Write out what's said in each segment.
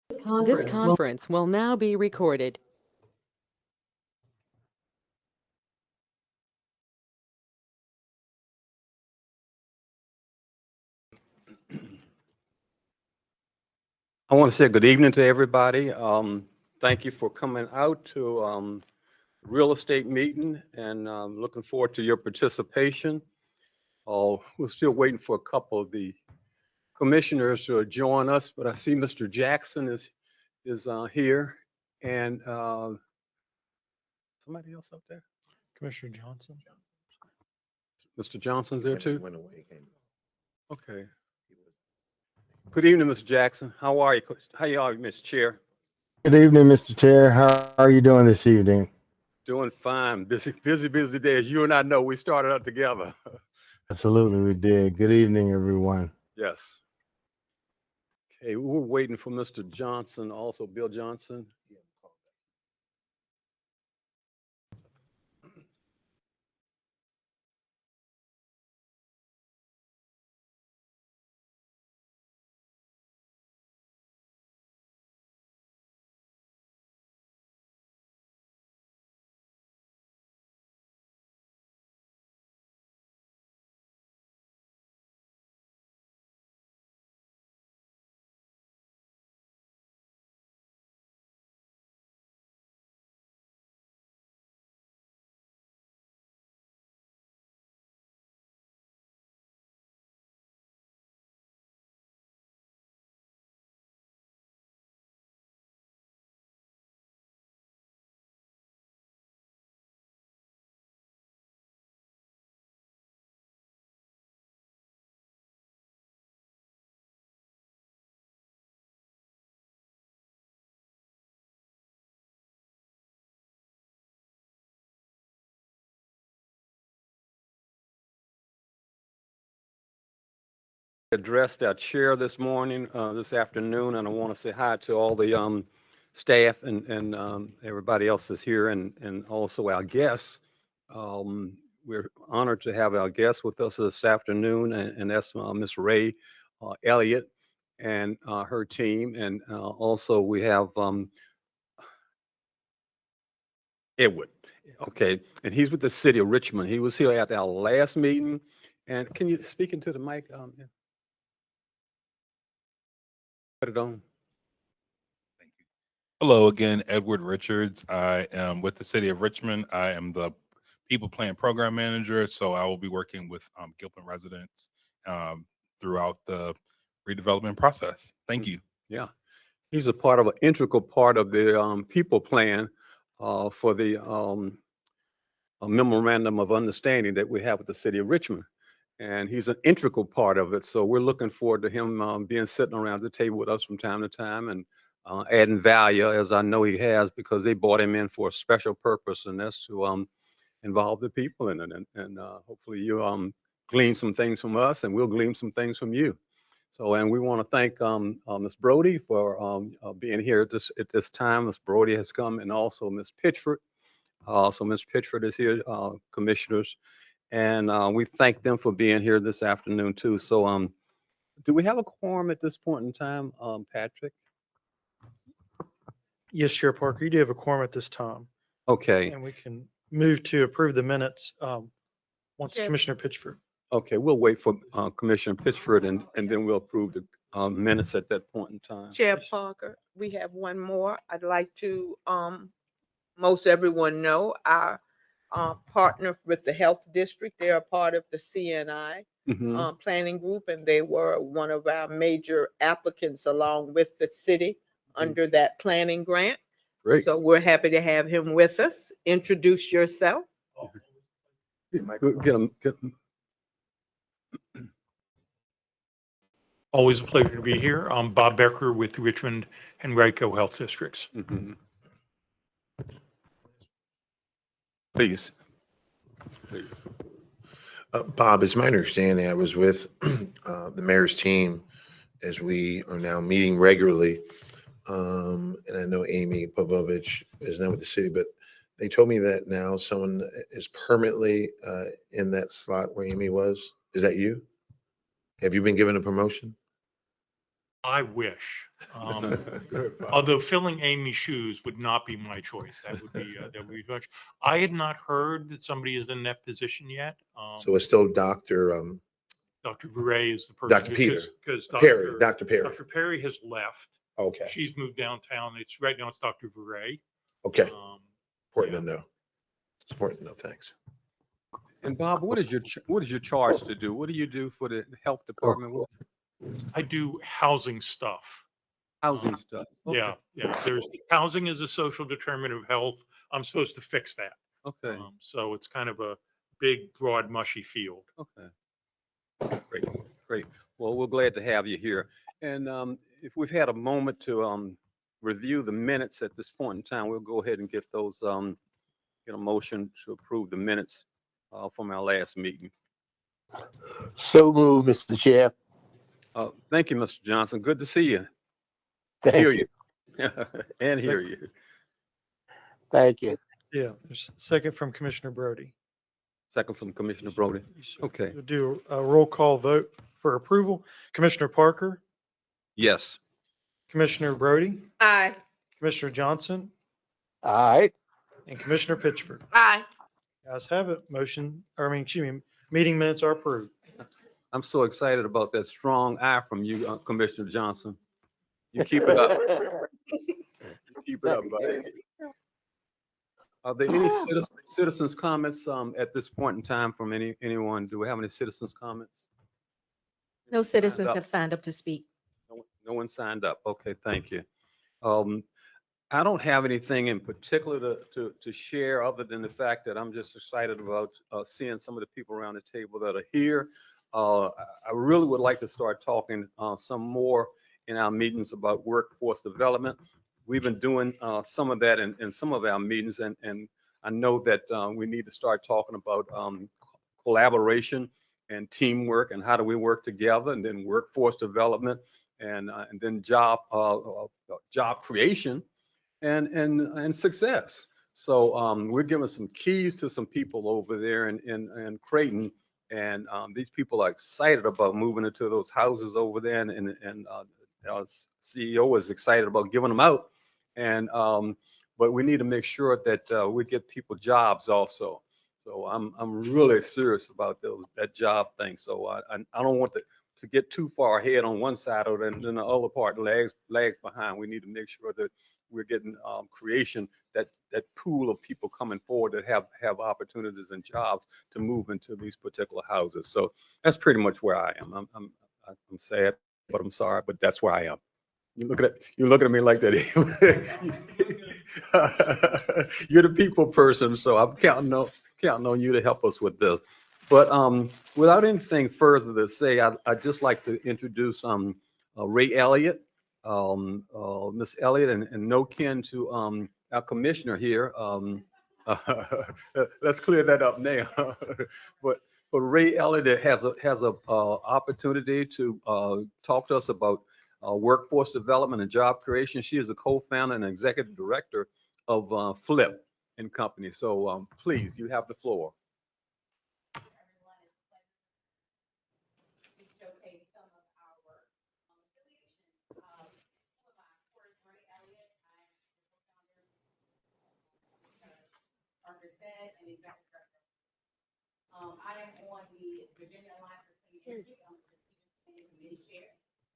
This conference will now be recorded. I want to say good evening to everybody. Thank you for coming out to real estate meeting, and looking forward to your participation. We're still waiting for a couple of the commissioners to join us, but I see Mr. Jackson is here, and somebody else up there. Commissioner Johnson. Mr. Johnson's there too. Went away. Okay. Good evening, Mr. Jackson. How are you? How are you, Mr. Chair? Good evening, Mr. Chair. How are you doing this evening? Doing fine. Busy day. As you and I know, we started out together. Absolutely, we did. Good evening, everyone. Yes. Okay, we're waiting for Mr. Johnson, also Bill Johnson. Addressed our chair this morning, this afternoon, and I want to say hi to all the staff and everybody else is here, and also our guests. We're honored to have our guests with us this afternoon, and that's Miss Ray Elliott and her team, and also we have Edward. Okay, and he's with the city of Richmond. He was here at our last meeting, and can you speak into the mic? Put it on. Thank you. Hello again, Edward Richards. I am with the City of Richmond. I am the People Plan Program Manager, so I will be working with Gilpin residents throughout the redevelopment process. Thank you. Yeah, he's an integral part of the people plan for the a memorandum of understanding that we have with the city of Richmond. And he's an integral part of it. So we're looking forward to him being sitting around the table with us from time to time and adding value, as I know he has, because they brought him in for a special purpose, and that's to involve the people in it. And hopefully you glean some things from us, and we'll glean some things from you. So, and we want to thank Ms. Brody for being here at this time. Ms. Brody has come, and also Ms. Pitchford. So Ms. Pitchford is here, commissioners. And we thank them for being here this afternoon too. So do we have a quorum at this point in time, Patrick? Yes, Chair Parker, you do have a quorum at this time, Okay, and we can move to approve the minutes once Chair. Commissioner Pitchford. okay, we'll wait for Commissioner Pitchford and then we'll approve the minutes at that point in time. Chair Parker, we have one more. I'd like to, most everyone know, our partner with the Health District. They are part of the CNI Mhm. planning group, and they were one of our major applicants along with the city under that planning grant. Great. So we're happy to have him with us. Introduce yourself. Get 'em. Always a pleasure to be here. I'm Bob Becker with Richmond and Henrico Health Districts. Mhm. Please. Please. Bob, it's my understanding I was with the mayor's team as we are now meeting regularly. And I know Amy Povovich is now with the city, but they told me that now someone is permanently in that slot where Amy was. Is that you? Have you been given a promotion? I wish. Good, Bob. Although filling Amy's shoes would not be my choice. That would be much. I had not heard that somebody is in that position yet. So it's still Dr. Dr. Vure is the person. Dr. Peter Because Perry, Dr. Perry. Dr. Perry has left. Okay, She's moved downtown. Right now it's Dr. Vure. okay. Um, Important to know. It's important to know. Thanks. And Bob, what is your charge to do? What do you do for the health department with I do housing stuff. housing stuff? Okay, Yeah, yeah. Housing is a social determinant of health. I'm supposed to fix that. Okay, So it's kind of a big, broad, mushy field. okay. Great, great. Well, we're glad to have you here. And if we've had a moment to review the minutes at this point in time, we'll go ahead and get those, get a motion to approve the minutes from our last meeting. So moved, Mr. Chair. Thank you, Mr. Johnson. Good to see you. Thank Hear you. you. And hear you. Thank you. Yeah, there's a second from Commissioner Brody. Second from Commissioner Brody. Okay. We'll do a roll call vote for approval. Commissioner Parker, Yes. Commissioner Brody, Aye. Commissioner Johnson, All right. and Commissioner Pitchford. Aye. Guys have it. Meeting minutes are approved. I'm so excited about that strong eye from you, Commissioner Johnson. You keep it up. You keep it up, buddy. Are there any citizens comments at this point in time from anyone? Do we have any citizens comments? No citizens up? have signed up to speak. No one signed up. Okay, thank you. I don't have anything in particular to share other than the fact that I'm just excited about seeing some of the people around the table that are here. I really would like to start talking some more in our meetings about workforce development. We've been doing some of that in some of our meetings, and I know that we need to start talking about collaboration and teamwork and how do we work together, and then workforce development, and then job creation and success. So we're giving some keys to some people over there in Creighton, and these people are excited about moving into those houses over there, and our CEO is excited about giving them out. And but we need to make sure that we get people jobs also. So I'm really serious about that job thing. So I don't want to get too far ahead on one side or then the other part lags behind. We need to make sure that we're getting creation, that pool of people coming forward that have opportunities and jobs to move into these particular houses. So that's pretty much where I am. I'm sad, but I'm sorry, but that's where I am. You're looking at me like that. You're the people person, so I'm counting on you to help us with this. But without anything further to say, I'd just like to introduce Ray Elliott, Miss Elliott, and no kin to our commissioner here. Let's clear that up now. But Ray Elliott has a opportunity to talk to us about workforce development and job creation. She is a co-founder and executive director of Flip and Company. So please, you have the floor. I am on the Virginia Alliance for Clean Energy. I'm the Strategic Planning Committee Chair.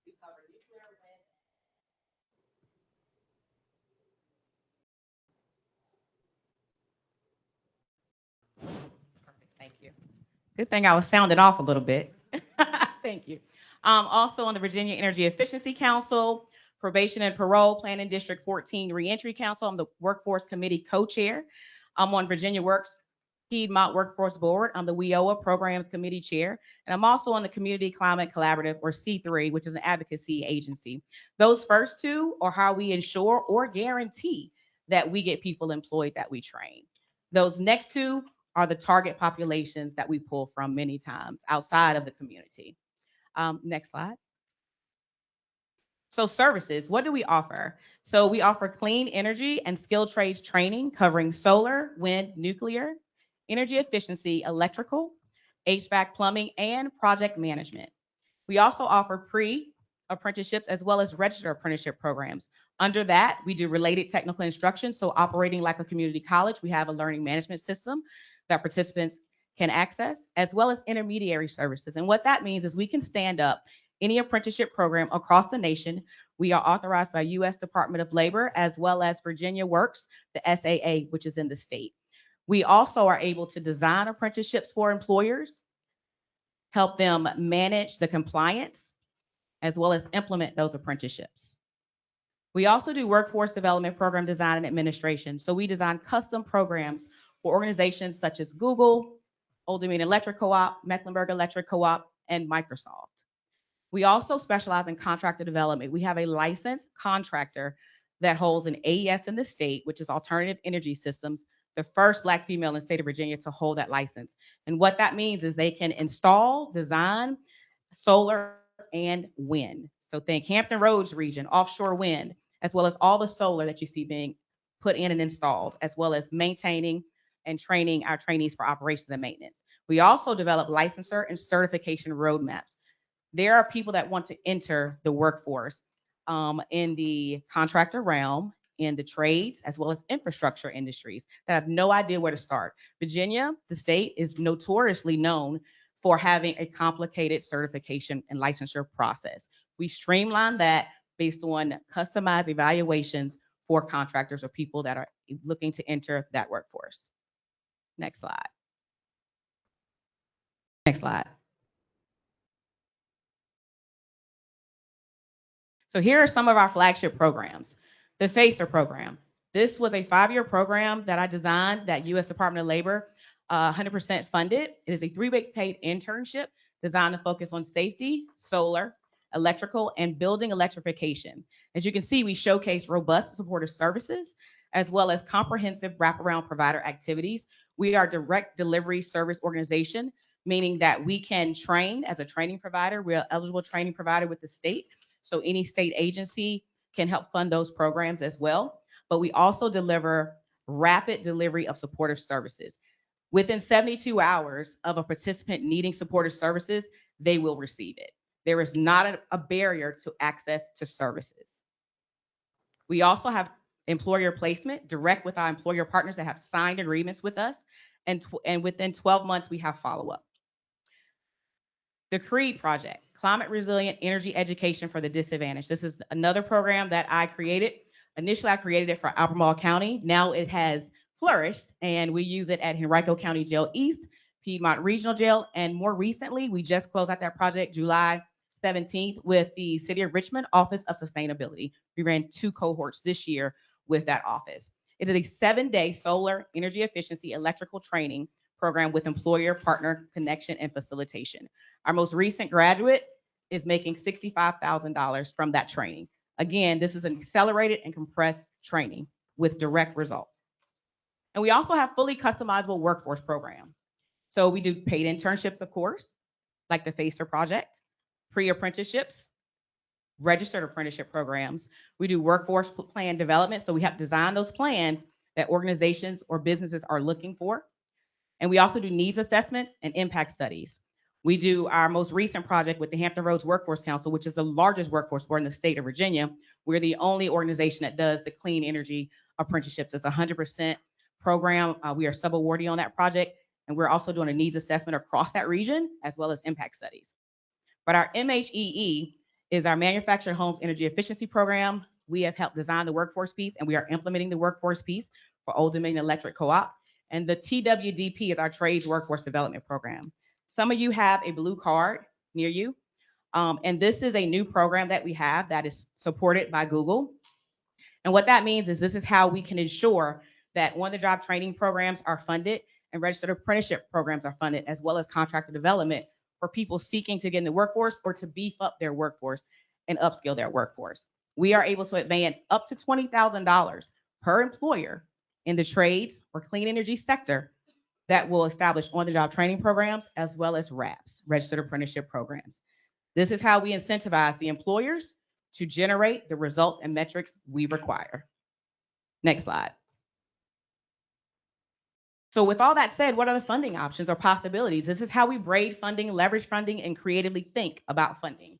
We cover nuclear, wind. Perfect, thank you. Good thing I was sounding off a little bit. Thank you. Also on the Virginia Energy Efficiency Council, Probation and Parole Planning District 14 Reentry Council. I'm the Workforce Committee Co-Chair. I'm on Virginia Works Piedmont Workforce Board. I'm the WIOA Programs Committee Chair, and I'm also on the Community Climate Collaborative, or C3, which is an advocacy agency. Those first two are how we ensure or guarantee that we get people employed that we train. Those next two are the target populations that we pull from many times outside of the community. Next slide. So services, what do we offer? So we offer clean energy and skilled trades training covering solar, wind, nuclear, energy efficiency, electrical, HVAC, plumbing, and project management. We also offer apprenticeships as well as registered apprenticeship programs. Under that, we do related technical instruction. So operating like a community college, we have a learning management system that participants can access, as well as intermediary services. And what that means is we can stand up any apprenticeship program across the nation. We are authorized by U.S. Department of Labor, as well as Virginia Works, the SAA, which is in the state. We also are able to design apprenticeships for employers, help them manage the compliance, as well as implement those apprenticeships. We also do workforce development program design and administration. So we design custom programs for organizations such as Google, Old Dominion Electric Co-op, Mecklenburg Electric Co-op, and Microsoft. We also specialize in contractor development. We have a licensed contractor that holds an AES in the state, which is Alternative Energy Systems, the first Black female in the state of Virginia to hold that license. And what that means is they can install, design solar and wind. So think Hampton Roads region, offshore wind, as well as all the solar that you see being put in and installed, as well as maintaining and training our trainees for operations and maintenance. We also develop licensure and certification roadmaps. There are people that want to enter the workforce in the contractor realm, in the trades, as well as infrastructure industries that have no idea where to start. Virginia, the state, is notoriously known for having a complicated certification and licensure process. We streamline that based on customized evaluations for contractors or people that are looking to enter that workforce. Next slide. Next slide. So here are some of our flagship programs. The FACER program. This was a 5-year program that I designed that U.S. Department of Labor 100% funded. It is a 3-week paid internship designed to focus on safety, solar, electrical, and building electrification. As you can see, we showcase robust supportive services as well as comprehensive wraparound provider activities. We are a direct delivery service organization, meaning that we can train as a training provider. We're an eligible training provider with the state. So any state agency can help fund those programs as well. But we also deliver rapid delivery of supportive services. Within 72 hours of a participant needing supportive services, they will receive it. There is not a barrier to access to services. We also have employer placement direct with our employer partners that have signed agreements with us. And within 12 months, we have follow-up. The CREED project, Climate Resilient Energy Education for the Disadvantaged. This is another program that I created. Initially, I created it for Albemarle County. Now it has flourished, and we use it at Henrico County Jail East, Piedmont Regional Jail, and more recently, we just closed out that project July 17th with the City of Richmond Office of Sustainability. We ran 2 cohorts this year with that office. It is a 7-day solar energy efficiency electrical training program with employer partner connection and facilitation. Our most recent graduate is making $65,000 from that training. Again, this is an accelerated and compressed training with direct results. And we also have fully customizable workforce program. So we do paid internships, of course, like the FACER project, pre-apprenticeships, registered apprenticeship programs. We do workforce plan development. So we have designed those plans that organizations or businesses are looking for. And we also do needs assessments and impact studies. We do our most recent project with the Hampton Roads Workforce Council, which is the largest workforce board in the state of Virginia. We're the only organization that does the clean energy apprenticeships. It's a 100% program. We are sub-awardee on that project. And we're also doing a needs assessment across that region, as well as impact studies. But our MHEE is our Manufactured Homes Energy Efficiency Program. We have helped design the workforce piece, and we are implementing the workforce piece for Old Dominion Electric Co-op. And the TWDP is our Trades Workforce Development Program. Some of you have a blue card near you. And this is a new program that we have that is supported by Google. And what that means is this is how we can ensure that on-the-job training programs are funded and registered apprenticeship programs are funded, as well as contractor development for people seeking to get in the workforce or to beef up their workforce and upskill their workforce. We are able to advance up to $20,000 per employer in the trades or clean energy sector that will establish on-the-job training programs, as well as RAPs, registered apprenticeship programs. This is how we incentivize the employers to generate the results and metrics we require. Next slide. So with all that said, what are the funding options or possibilities? This is how we braid funding, leverage funding, and creatively think about funding.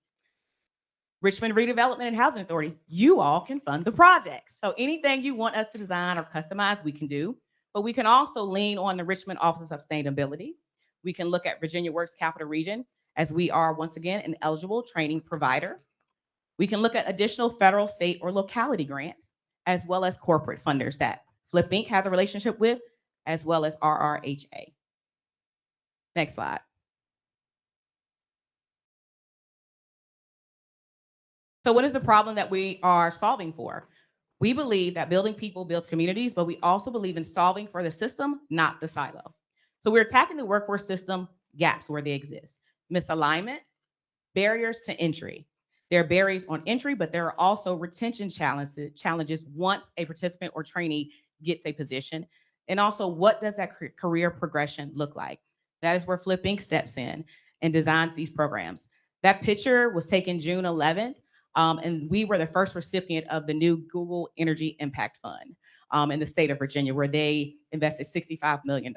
Richmond Redevelopment and Housing Authority, you all can fund the projects. So anything you want us to design or customize, we can do. But we can also lean on the Richmond Office of Sustainability. We can look at Virginia Works Capital Region, as we are, once again, an eligible training provider. We can look at additional federal, state, or locality grants, as well as corporate funders that Flip Inc. has a relationship with, as well as RRHA. Next slide. So what is the problem that we are solving for? We believe that building people builds communities, but we also believe in solving for the system, not the silo. So we're attacking the workforce system gaps where they exist. Misalignment, barriers to entry. There are barriers on entry, but there are also retention challenges once a participant or trainee gets a position. And also, what does that career progression look like? That is where Flip Inc. steps in and designs these programs. That picture was taken June 11th, and we were the first recipient of the new Google Energy Impact Fund in the state of Virginia, where they invested $65 million.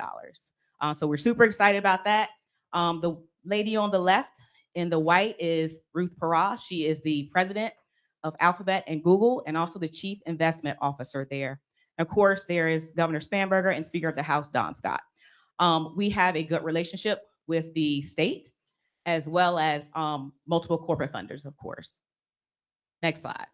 So we're super excited about that. The lady on the left in the white is Ruth Parra. She is the president of Alphabet and Google, and also the chief investment officer there. Of course, there is Governor Spanberger and Speaker of the House, Don Scott. We have a good relationship with the state, as well as multiple corporate funders, of course. Next slide.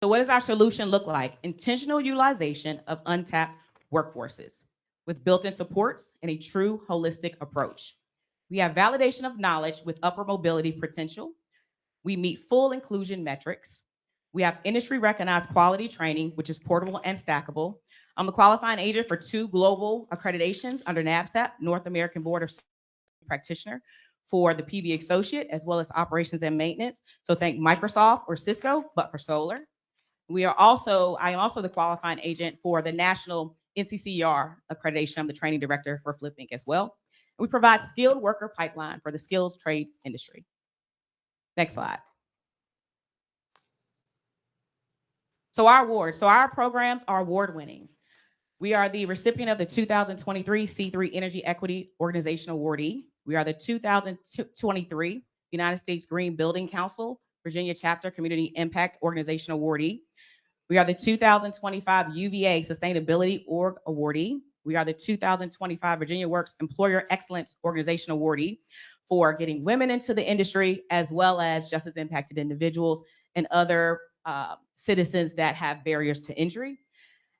So what does our solution look like? Intentional utilization of untapped workforces with built-in supports and a true holistic approach. We have validation of knowledge with upper mobility potential. We meet full inclusion metrics. We have industry recognized quality training, which is portable and stackable. I'm a qualifying agent for 2 global accreditations under NABCEP, North American Board of Practitioner, for the PV Associate, as well as operations and maintenance. So think Microsoft or Cisco, but for solar. I am also the qualifying agent for the National NCCER accreditation. I'm the training director for Flip Inc. as well. We provide skilled worker pipeline for the skills trades industry. Next slide. So our programs are award winning. We are the recipient of the 2023 C3 Energy Equity Organization Awardee. We are the 2023 United States Green Building Council Virginia Chapter Community Impact Organization Awardee. We are the 2025 UVA Sustainability Org Awardee. We are the 2025 Virginia Works Employer Excellence Organization Awardee for getting women into the industry, as well as justice impacted individuals and other citizens that have barriers to entry,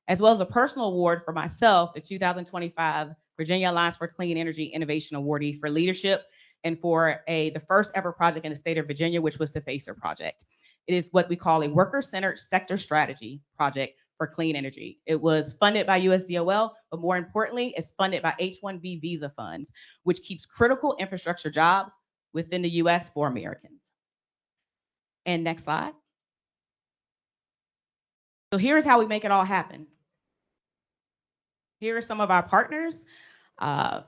as well as a personal award for myself, the 2025 Virginia Alliance for Clean Energy Innovation Awardee for leadership and for the first ever project in the state of Virginia, which was the FACER project. It is what we call a worker-centered sector strategy project for clean energy. It was funded by USDOL, but more importantly, it's funded by H-1B visa funds, which keeps critical infrastructure jobs within the US for Americans. And next slide. So here's how we make it all happen. Here are some of our partners. The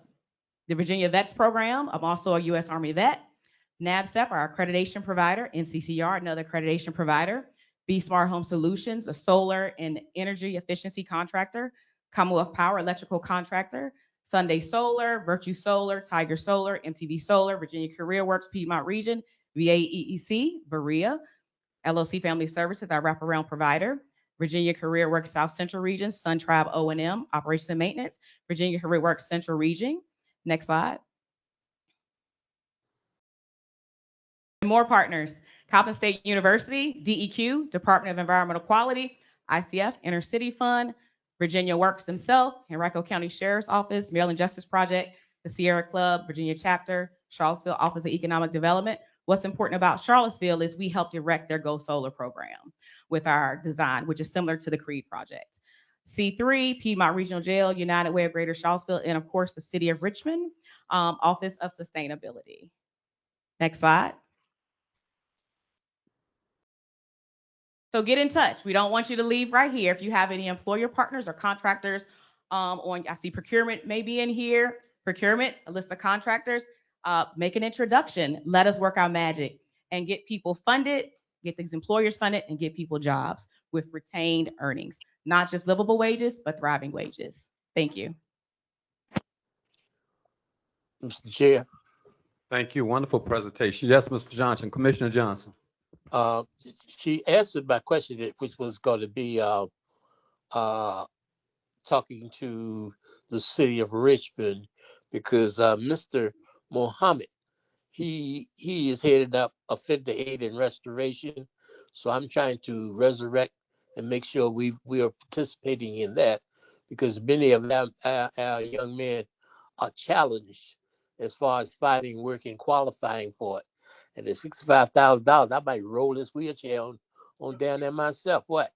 Virginia Vets Program. I'm also a US Army vet. NABCEP, our accreditation provider. NCCR, another accreditation provider. Be Smart Home Solutions, a solar and energy efficiency contractor. Commonwealth Power, electrical contractor. Sunday Solar, Virtue Solar, Tiger Solar, MTV Solar, Virginia Career Works, Piedmont Region, VAEEC, Berea, LLC Family Services, our wraparound provider. Virginia Career Works South Central Region, Sun Tribe O&M, Operations and Maintenance. Virginia Career Works Central Region. Next slide. And more partners. Coppin State University, DEQ, Department of Environmental Quality, ICF, Inner City Fund, Virginia Works themselves, Henrico County Sheriff's Office, Maryland Justice Project, the Sierra Club, Virginia Chapter, Charlottesville Office of Economic Development. What's important about Charlottesville is we helped direct their Go Solar program with our design, which is similar to the CREED project. C3, Piedmont Regional Jail, United Way of Greater Charlottesville, and of course, the City of Richmond, Office of Sustainability. Next slide. So get in touch. We don't want you to leave right here. If you have any employer partners or contractors I see procurement may be in here. Procurement, a list of contractors, make an introduction. Let us work our magic and get people funded, get these employers funded, and get people jobs with retained earnings. Not just livable wages, but thriving wages. Thank you. Mr. Chair, Thank you. Wonderful presentation. Yes, Mr. Johnson, Commissioner Johnson. She answered my question, which was going to be talking to the city of Richmond, because Mr. Mohammed, he is heading up offender aid and restoration. So I'm trying to resurrect and make sure we are participating in that, because many of our young men are challenged as far as finding work and qualifying for it. And at $65,000, I might roll this wheelchair on down there myself. What?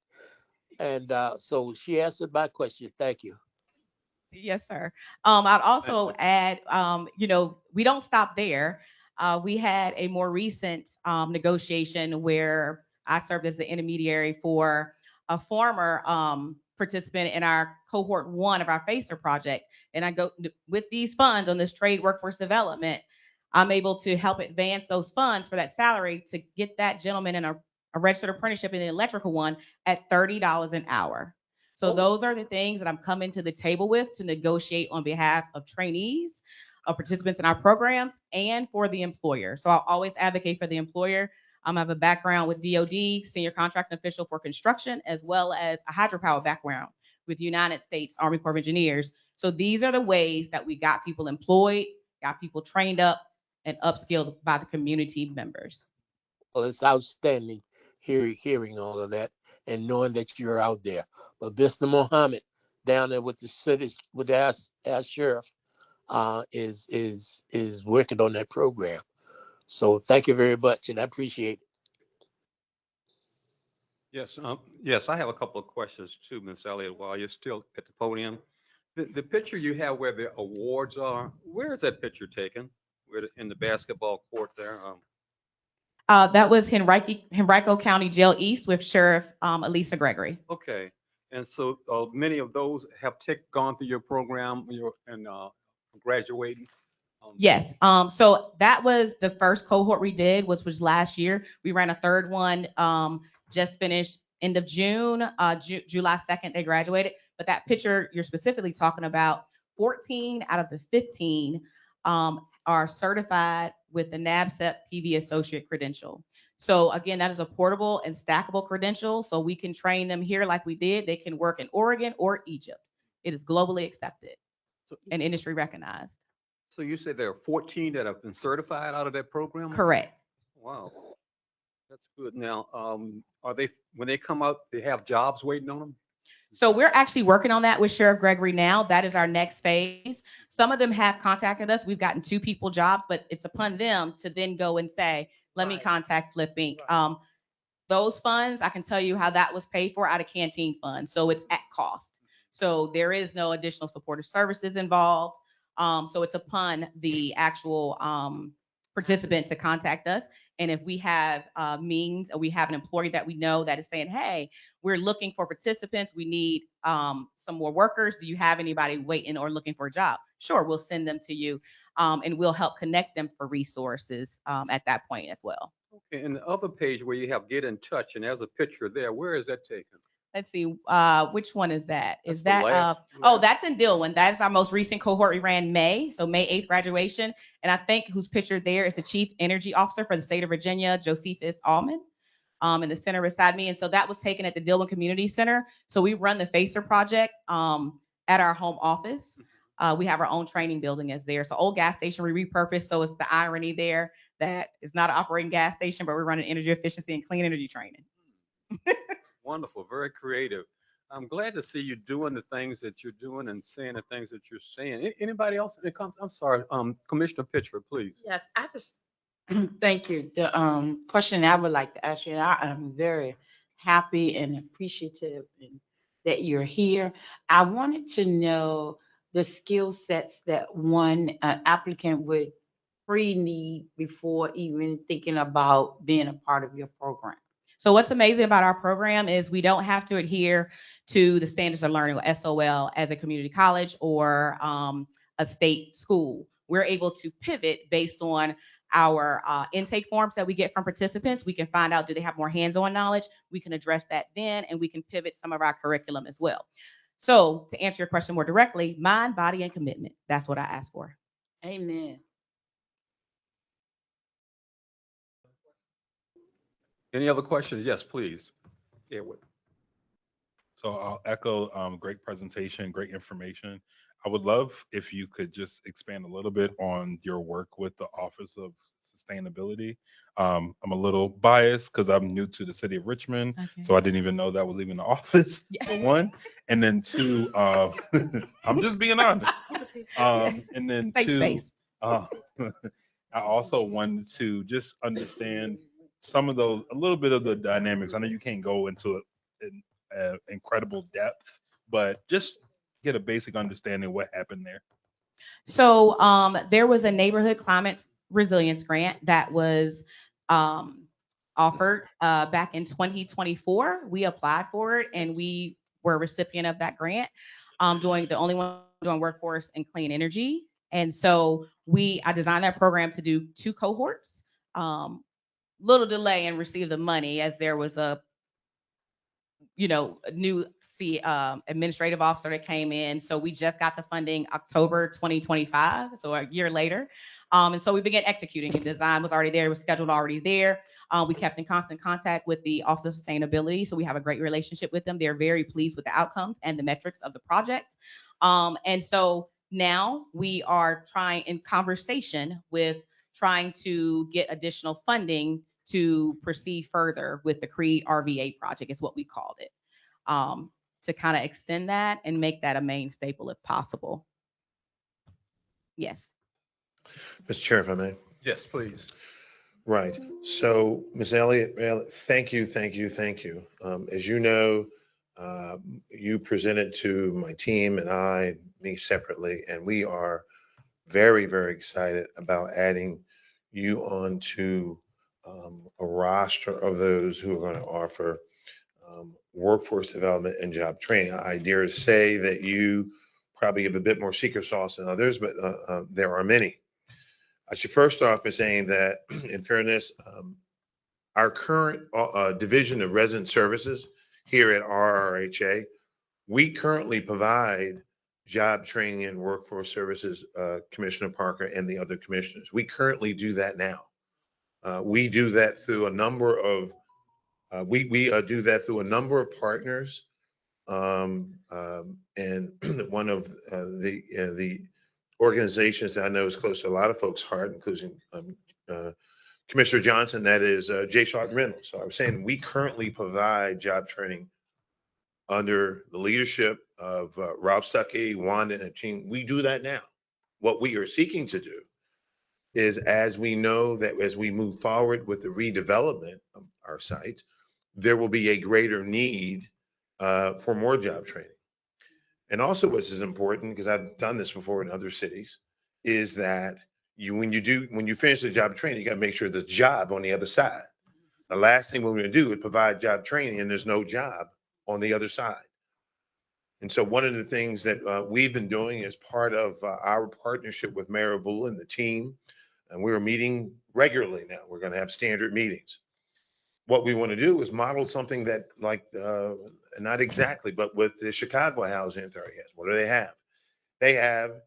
And so she answered my question. Thank you. Yes, sir. I'd also add, we don't stop there. We had a more recent negotiation where I served as the intermediary for a former participant in our cohort 1 of our FACER project. And I go with these funds on this trade workforce development, I'm able to help advance those funds for that salary to get that gentleman in a registered apprenticeship in the electrical one at $30 an hour. So those are the things that I'm coming to the table with to negotiate on behalf of trainees, of participants in our programs, and for the employer. So I'll always advocate for the employer. I have a background with DOD, senior contract official for construction, as well as a hydropower background with United States Army Corps of Engineers. So these are the ways that we got people employed, got people trained up, and upskilled by the community members. Well, it's outstanding hearing all of that and knowing that you're out there. But Mr. Mohammed down there with the city, with our sheriff, is working on that program. So thank you very much, and I appreciate it. Yes, I have a couple of questions too, Ms. Elliott, while you're still at the podium. The picture you have where the awards are, where is that picture taken? Where in the basketball court there? That was Henrico County Jail East with Sheriff Elisa Gregory. Okay. And so many of those have gone through your program and graduating? Yes. So that was the first cohort we did, was last year. We ran a third one, just finished end of June, July 2nd, they graduated. But that picture you're specifically talking about, 14 out of the 15 are certified with the NABCEP PV Associate credential. So again, that is a portable and stackable credential. So we can train them here like we did. They can work in Oregon or Egypt. It is globally accepted and industry recognized. So you said there are 14 that have been certified out of that program? Correct. Wow. That's good. Now, are they, when they come out, they have jobs waiting on them? So we're actually working on that with Sheriff Gregory now. That is our next phase. Some of them have contacted us. We've gotten 2 people jobs, but it's upon them to then go and say, let me contact Flip Inc. Those funds, I can tell you how that was paid for out of canteen funds. So it's at cost. So there is no additional supportive services involved. So it's upon the actual participant to contact us. And if we have means, or we have an employee that we know that is saying, hey, we're looking for participants, we need some more workers. Do you have anybody waiting or looking for a job? Sure, we'll send them to you, and we'll help connect them for resources at that point as well. Okay, and the other page where you have get in touch, and there's a picture there, where is that taken? Let's see, which one is that? That's Is the that, last- oh, that's in Dillon. That's our most recent cohort. We ran May, so May 8th graduation. And I think who's pictured there is the Chief Energy Officer for the state of Virginia, Josephus Allman, in the center beside me. And so that was taken at the Dillon Community Center. So we run the FACER project at our home office. We have our own training building as there. So old gas station we repurposed. So it's the irony there that it's not an operating gas station, but we're running energy efficiency and clean energy training. Wonderful, very creative. I'm glad to see you doing the things that you're doing and saying the things that you're saying. Anybody else? I'm sorry, Commissioner Pitchford, please. Yes, I just thank you. The question I would like to ask you, and I am very happy and appreciative that you're here. I wanted to know the skill sets that one applicant would need before even thinking about being a part of your program. So what's amazing about our program is we don't have to adhere to the standards of learning, or SOL, as a community college or a state school. We're able to pivot based on our intake forms that we get from participants. We can find out, do they have more hands-on knowledge? We can address that then, and we can pivot some of our curriculum as well. So to answer your question more directly, mind, body, and commitment. That's what I ask for. Amen. Any other questions? Yes, please. Edward. So I'll echo, great presentation, great information. I would love if you could just expand a little bit on your work with the Office of Sustainability. I'm a little biased because I'm new to the city of Richmond, Okay. so I didn't even know that was even the office, Yeah. for one. And then two, I'm just being honest. And then Safe two, space. I also wanted to just understand some of those, a little bit of the dynamics. I know you can't go into it in incredible depth, but just get a basic understanding of what happened there. So there was a neighborhood climate resilience grant that was offered back in 2024. We applied for it and we were a recipient of that grant, doing the only one doing workforce and clean energy. And so I designed that program to do 2 cohorts. Little delay in receive the money as there was a new administrative officer that came in. So we just got the funding October 2025, so a year later. And so we began executing. The design was already there, it was scheduled already there. We kept in constant contact with the Office of Sustainability, so we have a great relationship with them. They're very pleased with the outcomes and the metrics of the project. And so now we are in conversation with trying to get additional funding to proceed further with the CREED RVA project is what we called it, to kind of extend that and make that a main staple if possible. Yes. Mr. Chair, if I may. Yes, please. Right. So, Ms. Elliott, thank you, thank you, thank you. As you know, you presented to my team and me separately, and we are very, very excited about adding you onto a roster of those who are going to offer workforce development and job training. I dare say that you probably have a bit more secret sauce than others, but there are many. I should first off by saying that, in fairness, our current division of resident services here at RRHA, we currently provide job training and workforce services, Commissioner Parker and the other commissioners. We currently do that now. We do that through a number of do that through a number of partners, and one of the organizations that I know is close to a lot of folks' heart, including Commissioner Johnson, that is J. Sharp Reynolds. So I was saying we currently provide job training under the leadership of Ralph Stuckey, Wanda, and the team. We do that now. What we are seeking to do is, as we know that as we move forward with the redevelopment of our sites, there will be a greater need for more job training. And also what's as important, because I've done this before in other cities, is that when you finish the job training, you got to make sure there's a job on the other side. The last thing we're going to do is provide job training and there's no job on the other side. And so one of the things that we've been doing as part of our partnership with Mayor Avula and the team, and we're meeting regularly now. We're going to have standard meetings. What we want to do is model something that, like, not exactly, but with the Chicago Housing Authority has. What do they have? They have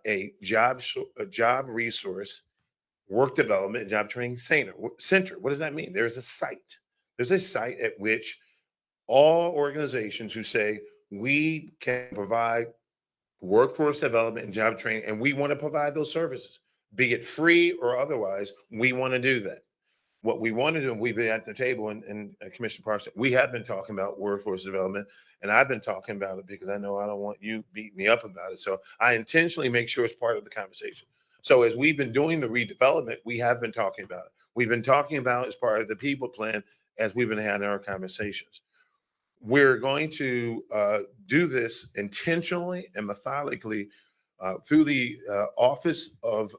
a job resource, work development, job training center. What does that mean? There's a site. There's a site at which all organizations who say we can provide workforce development and job training, and we want to provide those services, be it free or otherwise, we want to do that. What we want to do, and we've been at the table, and Commissioner Parsons, we have been talking about workforce development, and I've been talking about it because I know I don't want you beating me up about it. So I intentionally make sure it's part of the conversation. So as we've been doing the redevelopment, we have been talking about it. We've been talking about it as part of the people plan as we've been having our conversations. We're going to do this intentionally and methodically through the Office of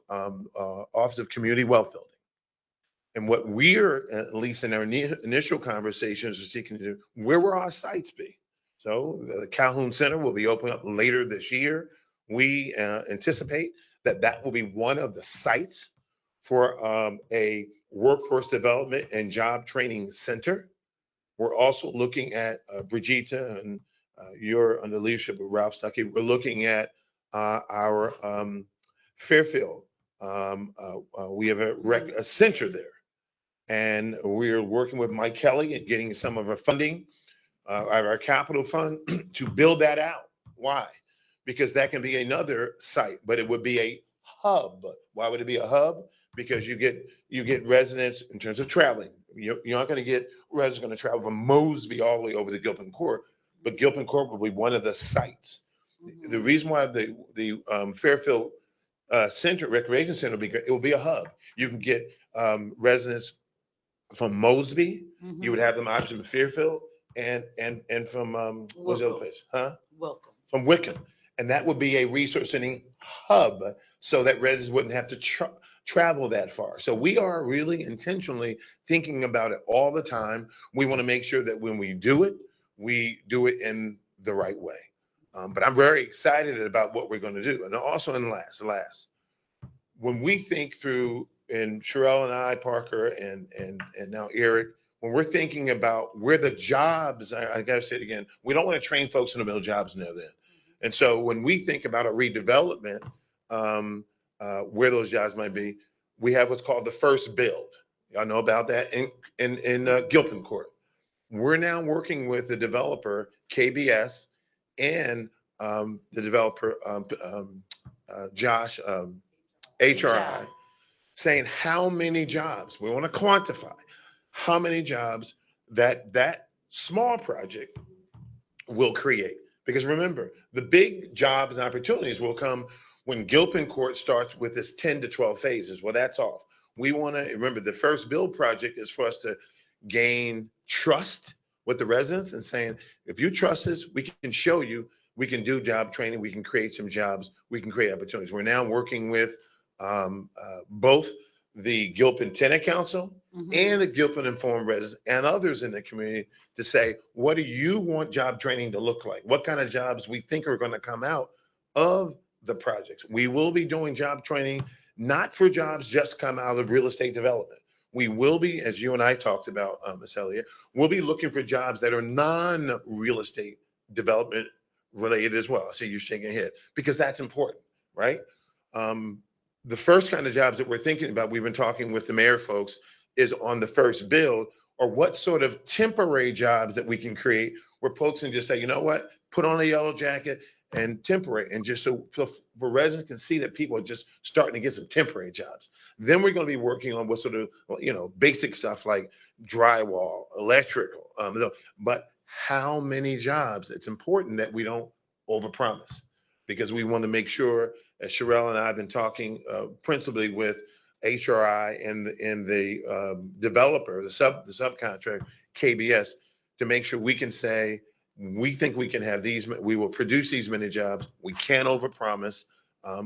Community Wealth Building. And what we're, at least in our initial conversations, are seeking to do, where will our sites be? So the Calhoun Center will be opening up later this year. We anticipate that will be one of the sites for a workforce development and job training center. We're also looking at Brigitte, and you're under the leadership of Ralph Stuckey. We're looking at our Fairfield. We have a center there. And we're working with Mike Kelly and getting some of our funding, our capital fund to build that out. Why? Because that can be another site, but it would be a hub. Why would it be a hub? Because you get residents in terms of traveling. You're not going to get residents going to travel from Mosby all the way over to Gilpin Court, but Gilpin Court will be one of the sites. The reason why the Fairfield Center Recreation Center will be great, it will be a hub. You can get residents from Mosby. You would have them obviously from Fairfield and from what's the other place? Huh? Welcome. From Wickham. And that would be a resource center hub so that residents wouldn't have to travel that far. So we are really intentionally thinking about it all the time. We want to make sure that when we do it in the right way. But I'm very excited about what we're going to do. And also in last, when we think through, and Sherelle and I, Parker, and now Eric, when we're thinking about where the jobs, I gotta say it again, we don't want to train folks in the middle jobs now then. And so when we think about a redevelopment, where those jobs might be, we have what's called the first build. Y'all know about that in Gilpin Court. We're now working with the developer, KBS, and the developer, Josh, HRI, saying how many jobs, we want to quantify how many jobs that small project will create. Because remember, the big jobs and opportunities will come when Gilpin Court starts with its 10 to 12 phases. Well, that's off. We want to remember the first build project is for us to gain trust with the residents and saying, if you trust us, we can show you, we can do job training, we can create some jobs, we can create opportunities. We're now working with both the Gilpin Tenant Council and the Gilpin Informed Residents and others in the community to say, what do you want job training to look like? What kind of jobs we think are going to come out of the projects? We will be doing job training, not for jobs just come out of real estate development. We will be, as you and I talked about, Ms. Elliott, we'll be looking for jobs that are non-real estate development related as well. So you're shaking your head because that's important, right? The first kind of jobs that we're thinking about, we've been talking with the mayor folks, is on the first build, or what sort of temporary jobs that we can create where folks can just say, you know what, put on a yellow jacket and temporary, and just so residents can see that people are just starting to get some temporary jobs. Then we're going to be working on what sort of, basic stuff like drywall, electrical, but how many jobs? It's important that we don't overpromise because we want to make sure, as Sherelle and I have been talking principally with HRI and the developer, the subcontract, KBS, to make sure we can say, we think we can have these, we will produce these many jobs. We can't overpromise,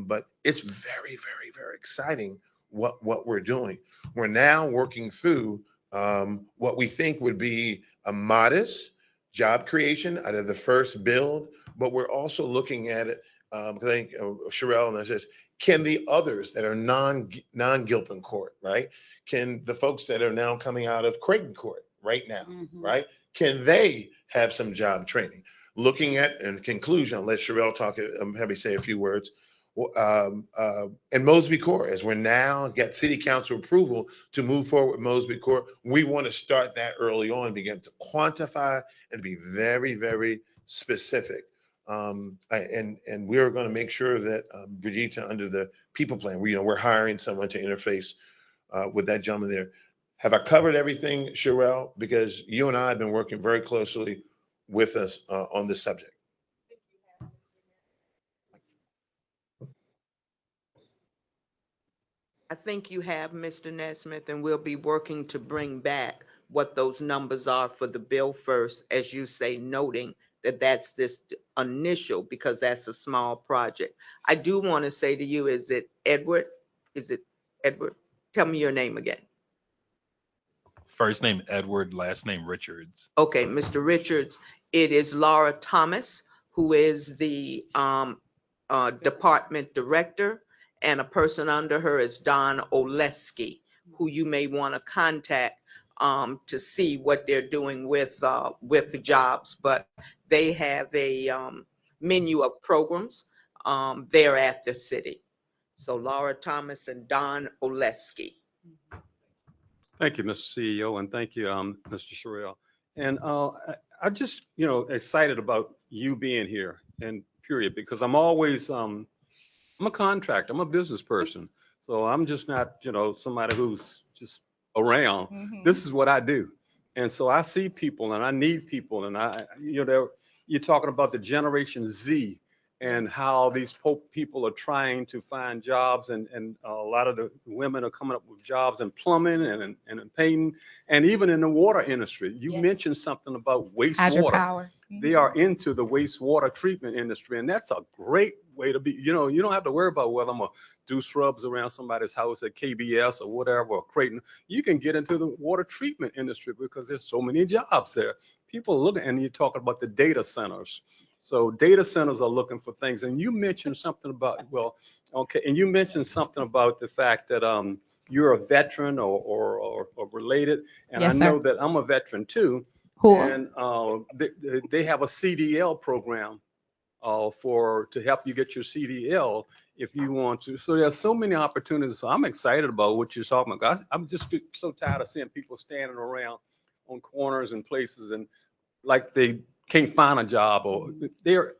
but it's very, very, very exciting what we're doing. We're now working through what we think would be a modest job creation out of the first build, but we're also looking at it, I think Sherelle and I says, can the others that are non-Gilpin Court, right? Can the folks that are now coming out of Creighton Court right now, right? Can they have some job training? Looking at, in conclusion, I'll let Sherelle talk, have me say a few words. And Mosby Court, as we're now get city council approval to move forward with Mosby Court, we want to start that early on, begin to quantify and be very, very specific. And we're going to make sure that Brigitte, under the people plan, we're hiring someone to interface with that gentleman there. Have I covered everything, Sherelle? Because you and I have been working very closely with us on this subject. I think you have, Mr. Nesmith, and we'll be working to bring back what those numbers are for the bill first, as you say, noting that that's this initial, because that's a small project. I do want to say to you, is it Edward? Is it Edward? Tell me your name again. First name Edward, last name Richards. Okay, Mr. Richards, it is Laura Thomas, who is the department director, and a person under her is Don Oleski, who you may want to contact to see what they're doing with the jobs. But they have a menu of programs there at the city. So Laura Thomas and Don Oleski. Thank you, Mr. CEO, and thank you, Mr. Sherrill. And I just, excited about you being here, and period, because I'm always, I'm a contractor, I'm a business person. So I'm just not, somebody who's just around. This is what I do. And so I see people and I need people. And you're talking about the Generation Z and how these people are trying to find jobs. And a lot of the women are coming up with jobs in plumbing and in painting and even in the water industry. You mentioned something about wastewater. Hydropower. They are into the wastewater treatment industry, and that's a great way to be. You don't have to worry about whether I'm gonna do scrubs around somebody's house at KBS or whatever, or Creighton. You can get into the water treatment industry because there's so many jobs there. People are looking, and you're talking about the data centers. So data centers are looking for things, and you mentioned something about, and you mentioned something about the fact that you're a veteran or related, and Yes, I know sir. that I'm a veteran too. Cool. And they have a CDL program to help you get your CDL if you want to. So there's so many opportunities. So I'm excited about what you're talking about. I'm just so tired of seeing people standing around on corners and places and like they can't find a job, or they're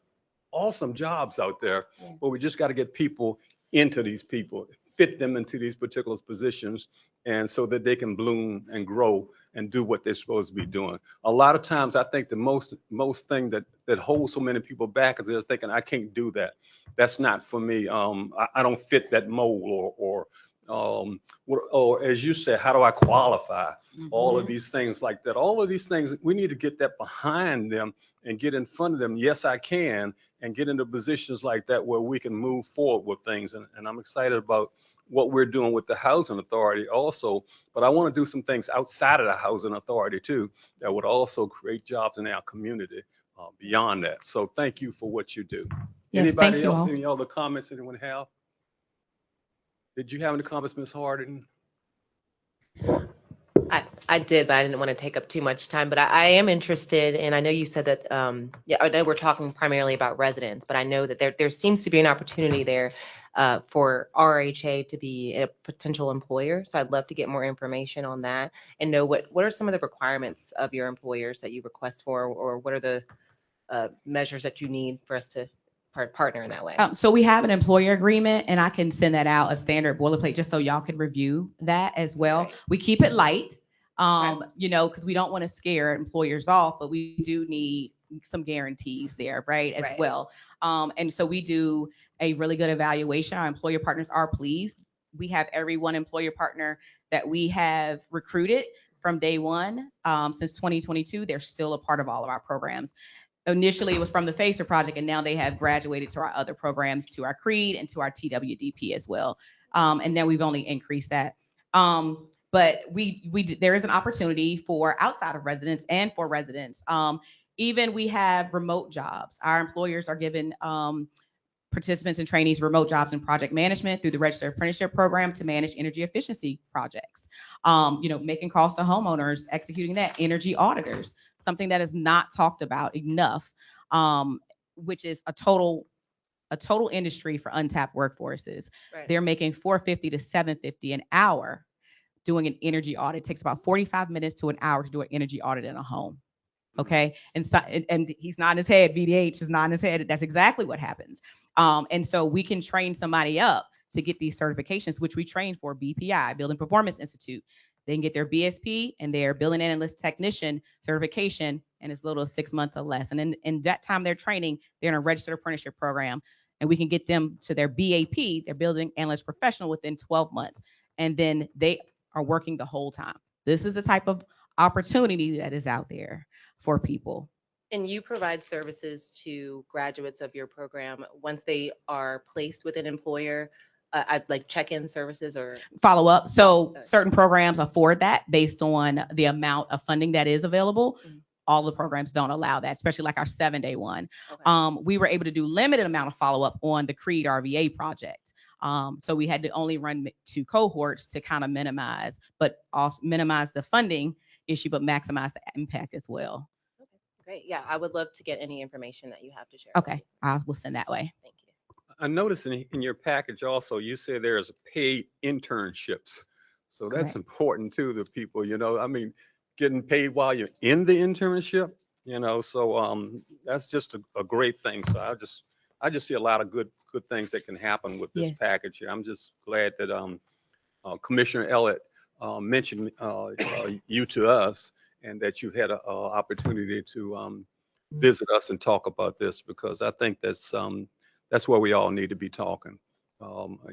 awesome jobs out there, but we just got to get people into these people, fit them into these particular positions, and so that they can bloom and grow and do what they're supposed to be doing. A lot of times I think the most thing that holds so many people back is they're thinking, I can't do that. That's not for me. I don't fit that mold, or as you said, how do I qualify? All of these things like that. All of these things, we need to get that behind them and get in front of them. Yes, I can, and get into positions like that where we can move forward with things. And I'm excited about what we're doing with the housing authority also, but I want to do some things outside of the housing authority too that would also create jobs in our community beyond that. So thank you for what you do. Yes, Anybody thank you else, all. any other comments anyone have? Did you have any comments, Ms. Harding? I did, but I didn't want to take up too much time. But I am interested, and I know you said that, I know we're talking primarily about residents, but I know that there seems to be an opportunity there for RRHA to be a potential employer. So I'd love to get more information on that and know what are some of the requirements of your employers that you request for, or what are the measures that you need for us to partner in that way. So we have an employer agreement, and I can send that out, a standard boilerplate, just so y'all can review that as well. Right. We keep it light, because we don't want to scare employers off, but we do need some guarantees there, right, as Right. well. And so we do a really good evaluation. Our employer partners are pleased. We have every one employer partner that we have recruited from day one since 2022. They're still a part of all of our programs. Initially, it was from the FACER project, and now they have graduated to our other programs, to our CREED and to our TWDP as well. And then we've only increased that. But there is an opportunity for outside of residents and for residents. Even we have remote jobs. Our employers are given participants and trainees remote jobs in project management through the Registered Apprenticeship Program to manage energy efficiency projects. Making calls to homeowners, executing that, energy auditors, something that is not talked about enough, which is a total industry for untapped workforces. Right. They're making $450 to $750 an hour doing an energy audit. It takes about 45 minutes to an hour to do an energy audit in a home. Okay. And so, and he's nodding his head, VDH is nodding his head. That's exactly what happens. And so we can train somebody up to get these certifications, which we train for BPI, Building Performance Institute. They can get their BSP and their Building Analyst Technician certification in as little as 6 months or less. And in that time they're training, they're in a registered apprenticeship program, and we can get them to their BAP, their Building Analyst Professional, within 12 months. And then they are working the whole time. This is the type of opportunity that is out there for people. And you provide services to graduates of your program once they are placed with an employer, like check-in services or follow up. So certain programs afford that based on the amount of funding that is available. Mhm. All the programs don't allow that, especially like our 7-day one. Okay. We were able to do limited amount of follow-up on the CREED RVA project. So we had to only run 2 cohorts to kind of minimize, but also minimize the funding issue, but maximize the impact as well. Great. Yeah, I would love to get any information that you have to share. Okay, I will send that way. Thank you. I noticed in your package also, you say there's paid internships. So that's Correct. important to the people, I mean, getting paid while you're in the internship, so that's just a great thing. So I just see a lot of good things that can happen with this Yes. package here. I'm just glad that Commissioner Elliott mentioned you to us, and that you've had an opportunity to visit us and talk about this, because I think that's where we all need to be talking.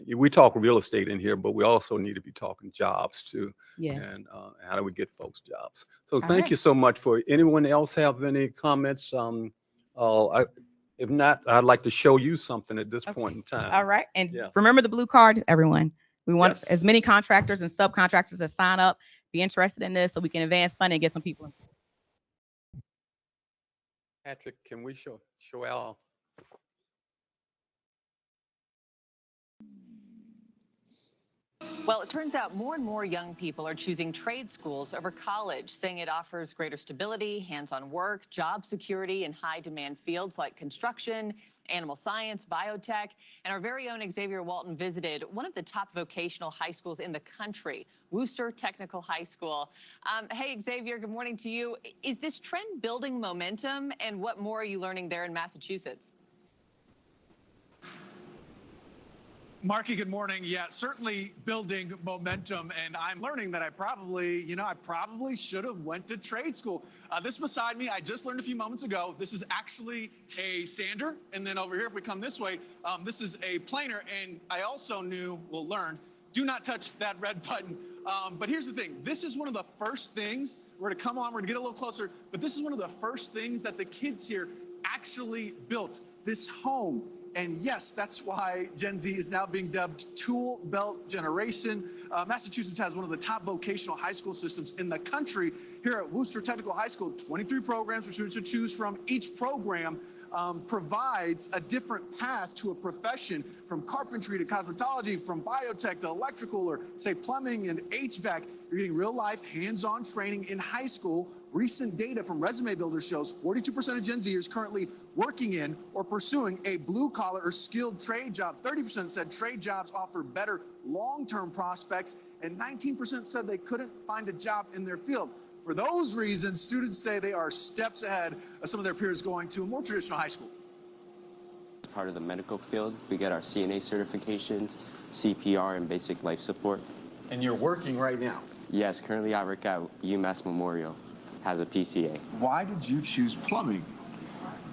We talk real estate in here, but we also need to be talking jobs too. Yes. And how do we get folks jobs? So All thank right. you so much. For anyone else have any comments? If not, I'd like to show you something at this Okay. point in time. All right. And Yeah. remember the blue cards, everyone. We want Yes. as many contractors and subcontractors to sign up, be interested in this so we can advance funding and get some people. Patrick, can we show Al? Well, it turns out more and more young people are choosing trade schools over college, saying it offers greater stability, hands-on work, job security in high-demand fields like construction, animal science, biotech. And our very own Xavier Walton visited one of the top vocational high schools in the country, Worcester Technical High School. Hey, Xavier, good morning to you. Is this trend building momentum, and what more are you learning there in Massachusetts? Marky, good morning. Yeah, certainly building momentum, and I'm learning that I probably should have went to trade school. This beside me, I just learned a few moments ago, this is actually a sander, and then over here, if we come this way, this is a planer, and I also learned, do not touch that red button. But here's the thing, this is one of the first things, we're gonna come on, we're gonna get a little closer, but this is one of the first things that the kids here actually built, this home. And yes, that's why Gen Z is now being dubbed Tool Belt Generation. Massachusetts has one of the top vocational high school systems in the country. Here at Worcester Technical High School, 23 programs for students to choose from. Each program provides a different path to a profession, from carpentry to cosmetology, from biotech to electrical, or say plumbing and HVAC. You're getting real life hands-on training in high school. Recent data from Resume Builder shows 42% of Gen Zers currently working in or pursuing a blue-collar or skilled trade job. 30% said trade jobs offer better long-term prospects, and 19% said they couldn't find a job in their field. For those reasons, students say they are steps ahead of some of their peers going to a more traditional high school. As part of the medical field, we get our CNA certifications, CPR, and basic life support. And you're working right now? Yes, currently I work at UMass Memorial, has a PCA. Why did you choose plumbing?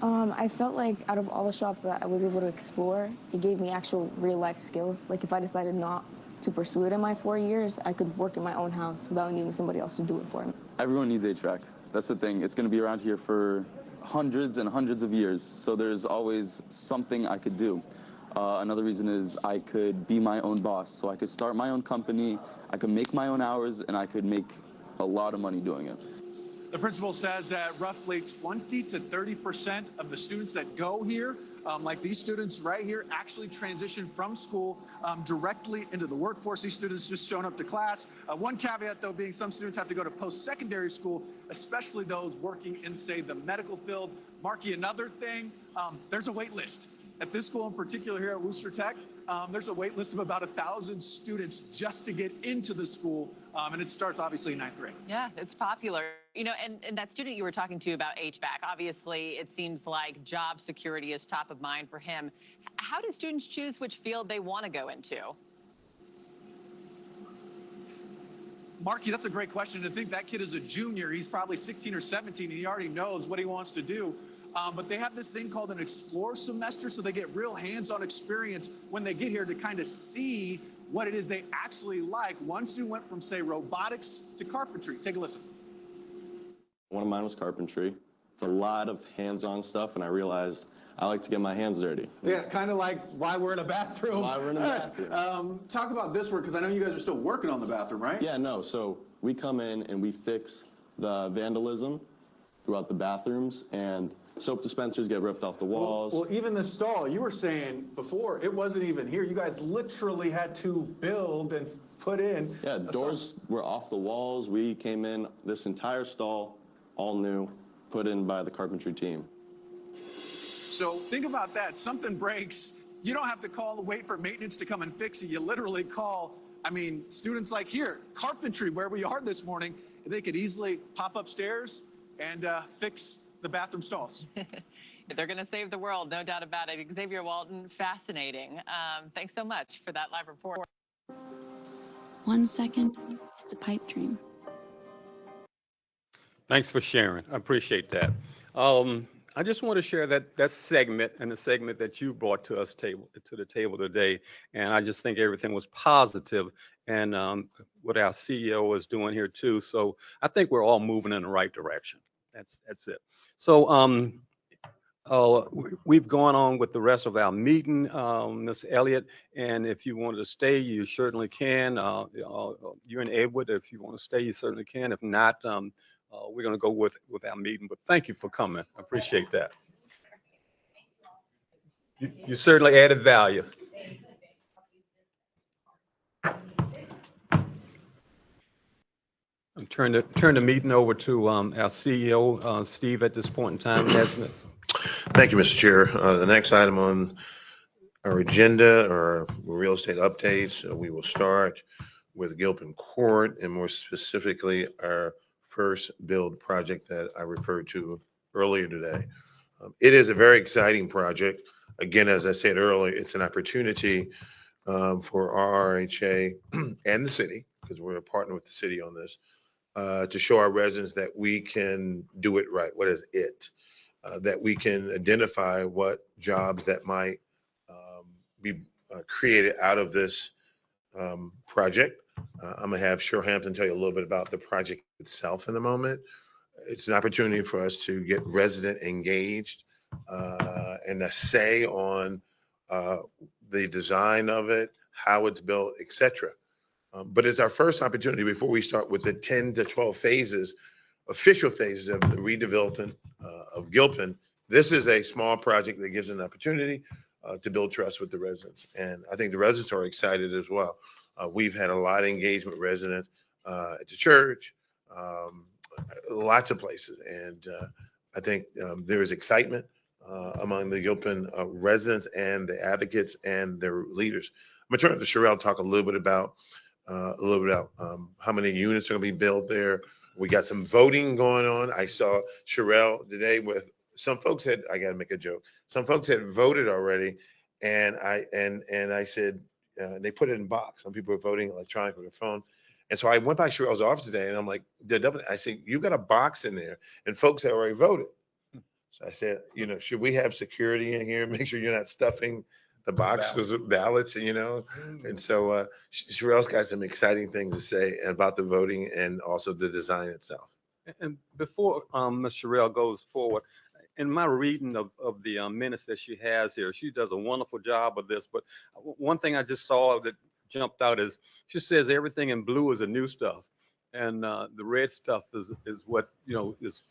I felt like out of all the shops that I was able to explore, it gave me actual real life skills. Like if I decided not to pursue it in my 4 years, I could work in my own house without needing somebody else to do it for me. Everyone needs HVAC. That's the thing. It's going to be around here for hundreds and hundreds of years, so there's always something I could do. Another reason is I could be my own boss, so I could start my own company, I could make my own hours, and I could make a lot of money doing it. The principal says that roughly 20 to 30% of the students that go here, like these students right here, actually transition from school directly into the workforce. These students just showing up to class. One caveat, though, being some students have to go to post-secondary school, especially those working in, say, the medical field. Marky, another thing, there's a wait list. At this school in particular here at Worcester Tech, there's a wait list of about 1,000 students just to get into the school, and it starts obviously in 9th grade. Yeah, it's popular. You know, and that student you were talking to about HVAC, obviously it seems like job security is top of mind for him. How do students choose which field they want to go into? Marky, that's a great question. I think that kid is a junior. He's probably 16 or 17, and he already knows what he wants to do. But they have this thing called an Explore semester, so they get real hands-on experience when they get here to kind of see what it is they actually like. One student went from, say, robotics to carpentry. Take a listen. One of mine was carpentry. It's a lot of hands-on stuff, and I realized I like to get my hands dirty. Yeah, kind of like why we're in a bathroom. Why we're in a bathroom. Talk about this work, because I know you guys are still working on the bathroom, right? Yeah, no, so we come in and we fix the vandalism throughout the bathrooms, and soap dispensers get ripped off the walls. Well, even the stall, you were saying before, it wasn't even here. You guys literally had to build and put in. Yeah, doors were off the walls. We came in, this entire stall, all new, put in by the carpentry team. So think about that. Something breaks. You don't have to wait for maintenance to come and fix it. You literally call I mean, students like here, carpentry, where we are this morning, they could easily pop upstairs and fix the bathroom stalls. They're going to save the world, no doubt about it. Xavier Walton, fascinating. Thanks so much for that live report. 1 second, it's a pipe dream. Thanks for sharing. I appreciate that. I just want to share that segment and the segment that you brought to the table today. And I just think everything was positive, and what our CEO is doing here too. So I think we're all moving in the right direction. That's it. So we've gone on with the rest of our meeting, Ms. Elliott, and if you wanted to stay, you certainly can. You and Edward, if you want to stay, you certainly can. If not, we're going to go with our meeting. But thank you for coming. I appreciate that. You certainly added value. I'm turn the meeting over to our CEO, Steve, at this point in time. Nesmith. Thank you, Mr. Chair. The next item on our agenda are real estate updates. We will start with Gilpin Court, and more specifically, our first build project that I referred to earlier today. It is a very exciting project. Again, as I said earlier, it's an opportunity for RRHA and the city, because we're a partner with the city on this, to show our residents that we can do it right. What is it? That we can identify what jobs that might be created out of this project. I'm gonna have Cheryl Hampton tell you a little bit about the project itself in a moment. It's an opportunity for us to get resident engaged and a say on the design of it, how it's built, etc. But it's our first opportunity before we start with the 10 to 12 phases, official phases of the redevelopment of Gilpin. This is a small project that gives an opportunity to build trust with the residents. And I think the residents are excited as well. We've had a lot of engagement with residents at the church, lots of places. And I think there is excitement among the Gilpin residents and the advocates and their leaders. I'm gonna turn it to Sherelle to talk a little bit about how many units are gonna be built there. We got some voting going on. I saw Sherelle today with some folks had, I gotta make a joke. Some folks had voted already, and I said, they put it in box. Some people are voting electronically with their phone. And so I went by Sherelle's office today, and I'm like, I said, you got a box in there, and folks have already voted. So I said, should we have security in here? Make sure you're not stuffing the boxes with ballots, And so Sherelle's got some exciting things to say about the voting and also the design itself. And before Ms. Sherelle goes forward, in my reading of the minutes that she has here, she does a wonderful job of this. But one thing I just saw that jumped out is she says everything in blue is the new stuff, and the red stuff is what is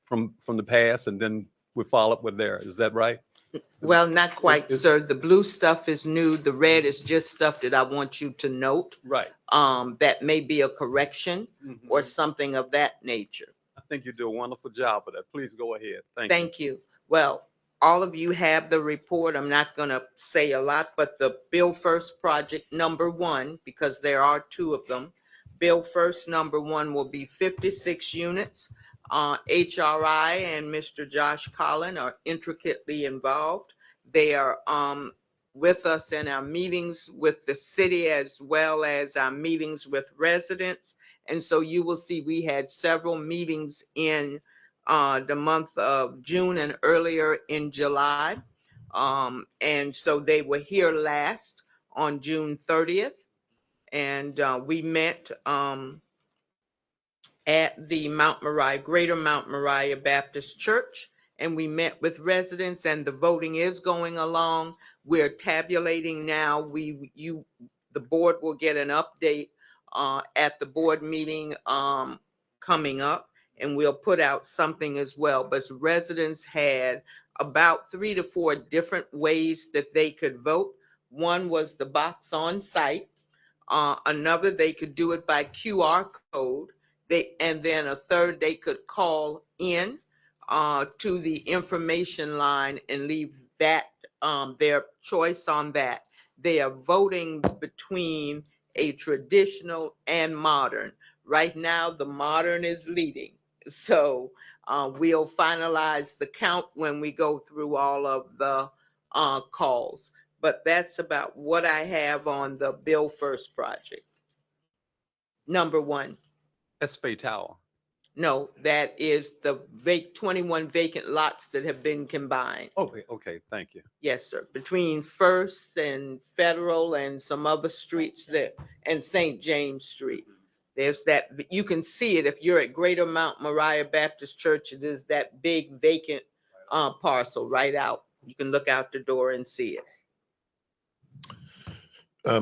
from the past, and then we follow up with there. Is that right? Well, not quite, sir. The blue stuff is new. The red is just stuff that I want you to note. Right. That may be a correction or something of that nature. I think you do a wonderful job of that. Please go ahead. Thank you. Well, all of you have the report. I'm not going to say a lot, but the Bill First project number 1, because there are 2 of them. Bill First number 1 will be 56 units. HRI and Mr. Josh Collin are intricately involved. They are with us in our meetings with the city as well as our meetings with residents. And so you will see we had several meetings in the month of June and earlier in July. And so they were here last on June 30th. And we met at the Greater Mount Moriah Baptist Church, and we met with residents, and the voting is going along. We're tabulating now. The board will get an update at the board meeting coming up, and we'll put out something as well. But residents had about 3 to 4 different ways that they could vote. One was the box on site. Another, they could do it by QR code. And then a third, they could call in to the information line and leave that their choice on that. They are voting between a traditional and modern. Right now, the modern is leading. So we'll finalize the count when we go through all of the calls. But that's about what I have on the Bill First project. Number one. That's Fay Tower. No, that is the 21 vacant lots that have been combined. Okay, okay, thank you. Yes, sir. Between First and Federal and some other streets there and St. James Street. There's that, you can see it if you're at Greater Mount Moriah Baptist Church. It is that big vacant parcel right out. You can look out the door and see it.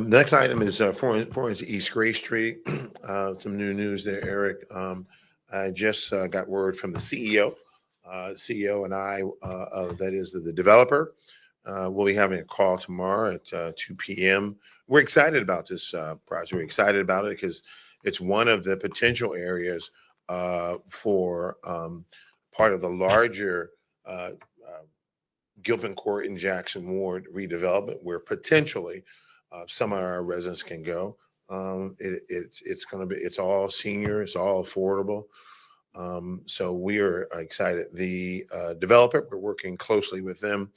Next item is 4 East Gray Street. Some new news there, Eric. I just got word from the CEO. CEO and I, that is the developer, we'll be having a call tomorrow at 2 p.m. We're excited about this project. We're excited about it because it's one of the potential areas for part of the larger Gilpin Court and Jackson Ward redevelopment, where potentially some of our residents can go. It's all senior, it's all affordable. So we are excited. The developer, we're working closely with them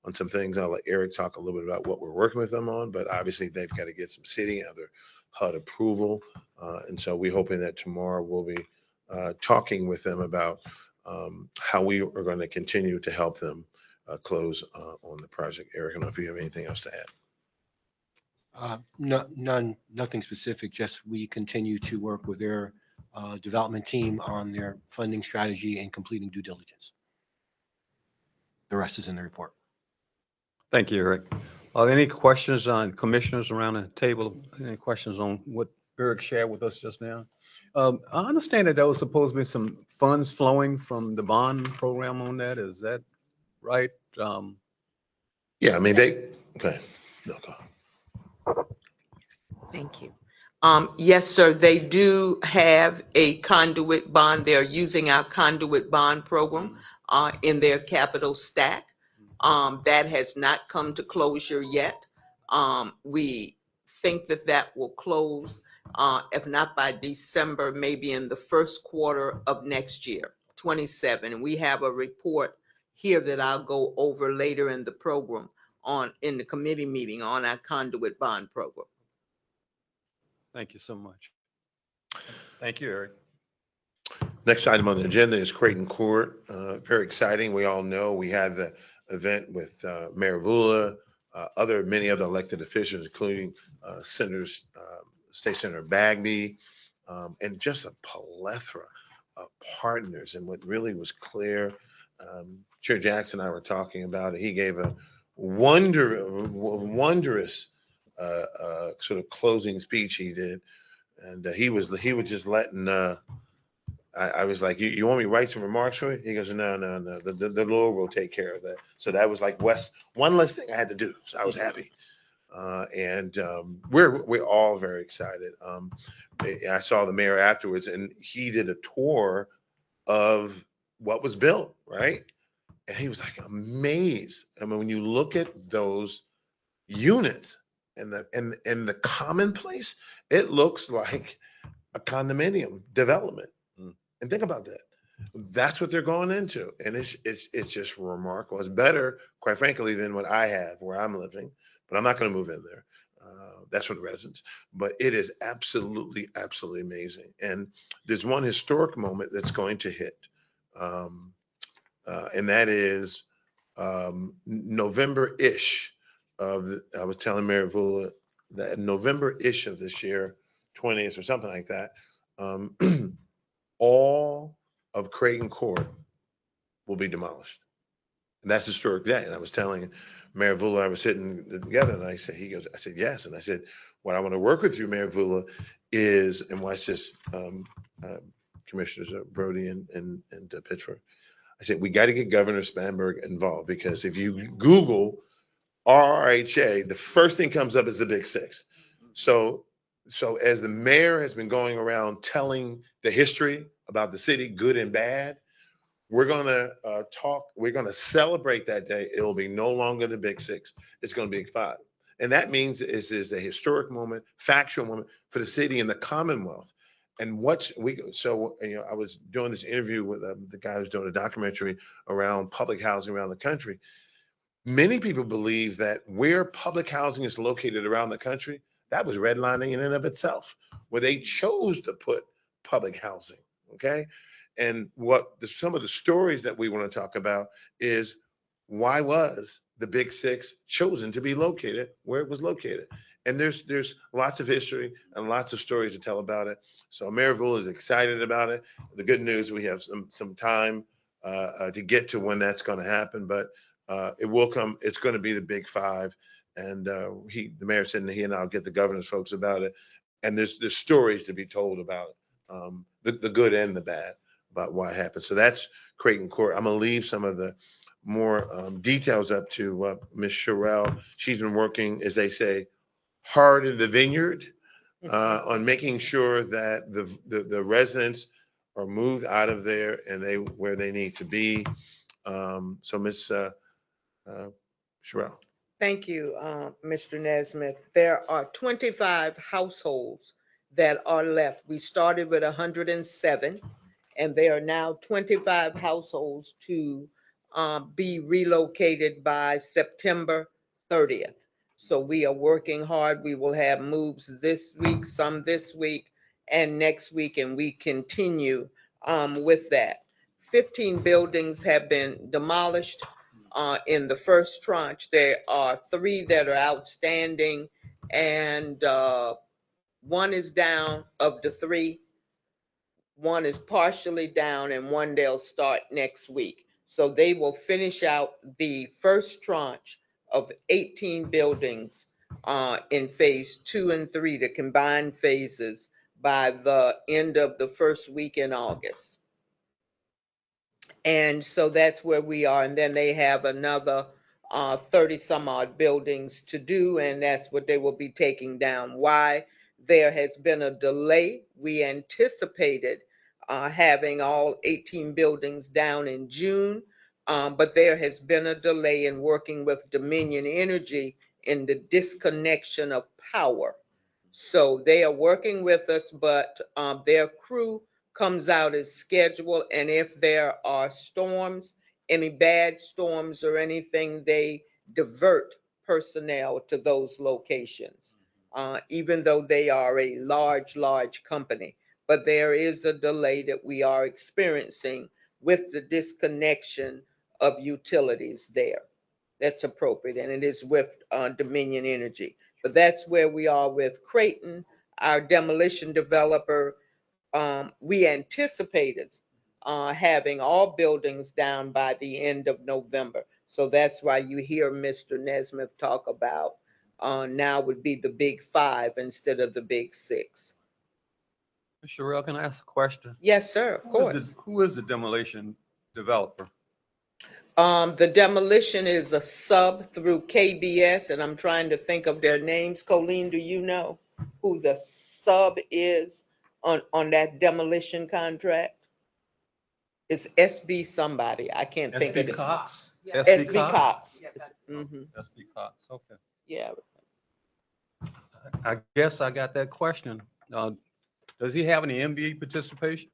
on some things. I'll let Eric talk a little bit about what we're working with them on, but obviously they've got to get some city and other HUD approval. And so we're hoping that tomorrow we'll be talking with them about how we are going to continue to help them close on the project. Eric, I don't know if you have anything else to add. Nothing specific, just we continue to work with their development team on their funding strategy and completing due diligence. The rest is in the report. Thank you, Eric. Are there any questions on commissioners around the table? Any questions on what Eric shared with us just now? I understand that there was supposed to be some funds flowing from the bond program on that. Is that right? Yeah, I mean, okay. No, go. Thank you. Yes, sir. They do have a conduit bond. They're using our conduit bond program in their capital stack. That has not come to closure yet. We think that that will close, if not by December, maybe in the first quarter of next year, 27. And we have a report here that I'll go over later in the program in the committee meeting on our conduit bond program. Thank you so much. Thank you, Eric. Next item on the agenda is Creighton Court. Very exciting. We all know we had the event with Mayor Vula, many other elected officials, including Senators, State Senator Bagby, and just a plethora of partners. And what really was clear, Chair Jackson and I were talking about it. He gave a wondrous sort of closing speech he did, and he was just letting. I was like, you want me to write some remarks for you? He goes, no. The Lord will take care of that. So that was like one less thing I had to do. So I was happy, and we're all very excited. I saw the mayor afterwards, and he did a tour of what was built, right? And he was like amazed. I mean, when you look at those units. And the commonplace, it looks like a condominium development. And think about that. That's what they're going into, and it's just remarkable. It's better, quite frankly, than what I have where I'm living. But I'm not going to move in there. That's for the residents. But it is absolutely amazing. And there's one historic moment that's going to hit, and that is November-ish. I was telling Mayor Vula that November-ish of this year, 20th or something like that, all of Creighton Court will be demolished. And that's a historic day. And I was telling Mayor Vula, I was sitting together, and I said, I said, yes. And I said, what I want to work with you, Mayor Vula, is, and watch this, Commissioners Brody and Pittsburgh. I said, we got to get Governor Spanberg involved, because if you Google RRHA, the first thing comes up is the Big Six. So as the mayor has been going around telling the history about the city, good and bad, we're going to celebrate that day. It will be no longer the Big Six. It's going to be 5. And that means this is a historic moment, factual moment for the city and the Commonwealth. And I was doing this interview with the guy who's doing a documentary around public housing around the country. Many people believe that where public housing is located around the country, that was redlining in and of itself, where they chose to put public housing. Okay. And some of the stories that we want to talk about is, why was the Big Six chosen to be located where it was located? And there's lots of history and lots of stories to tell about it. So Maryville is excited about it. The good news, we have some time to get to when that's going to happen, but it will come. It's going to be the Big Five, and the mayor said that he and I'll get the governor's folks about it. And there's stories to be told about it, the good and the bad about why it happened. So that's Creighton Court. I'm going to leave some of the more details up to Ms. Sherrill. She's been working, as they say, hard in the vineyard on making sure that the residents are moved out of there and where they need to be. So Ms. Sherrill. Thank you, Mr. Nesmith. There are 25 households that are left. We started with 107, and there are now 25 households to be relocated by September 30th. So we are working hard. We will have moves this week, some this week, and next week, and we continue with that. 15 buildings have been demolished. In the first tranche, there are 3 that are outstanding, and 1 is down of the 3. 1 is partially down, and 1 they'll start next week. So they will finish out the first tranche of 18 buildings in phase 2 and 3, the combined phases, by the end of the first week in August. And so that's where we are. And then they have another 30 some odd buildings to do, and that's what they will be taking down. Why there has been a delay? We anticipated having all 18 buildings down in June, but there has been a delay in working with Dominion Energy in the disconnection of power. So they are working with us, but their crew comes out as scheduled, and if there are storms, any bad storms or anything, they divert personnel to those locations, even though they are a large company. But there is a delay that we are experiencing with the disconnection of utilities there. That's appropriate, and it is with Dominion Energy. But that's where we are with Creighton, our demolition developer. We anticipated having all buildings down by the end of November. So that's why you hear Mr. Nesmith talk about now would be the Big Five instead of the Big Six. Ms. Sherrill, can I ask a question? Yes, sir, of course. Who is the demolition developer? The demolition is a sub through KBS, and I'm trying to think of their names. Colleen, do you know who the sub is on that demolition contract? It's SB somebody. I can't think of it. SB Cox? SB Cox. Mhm. SB Cox, okay. Yeah. I guess I got that question. Does he have any MBE participation?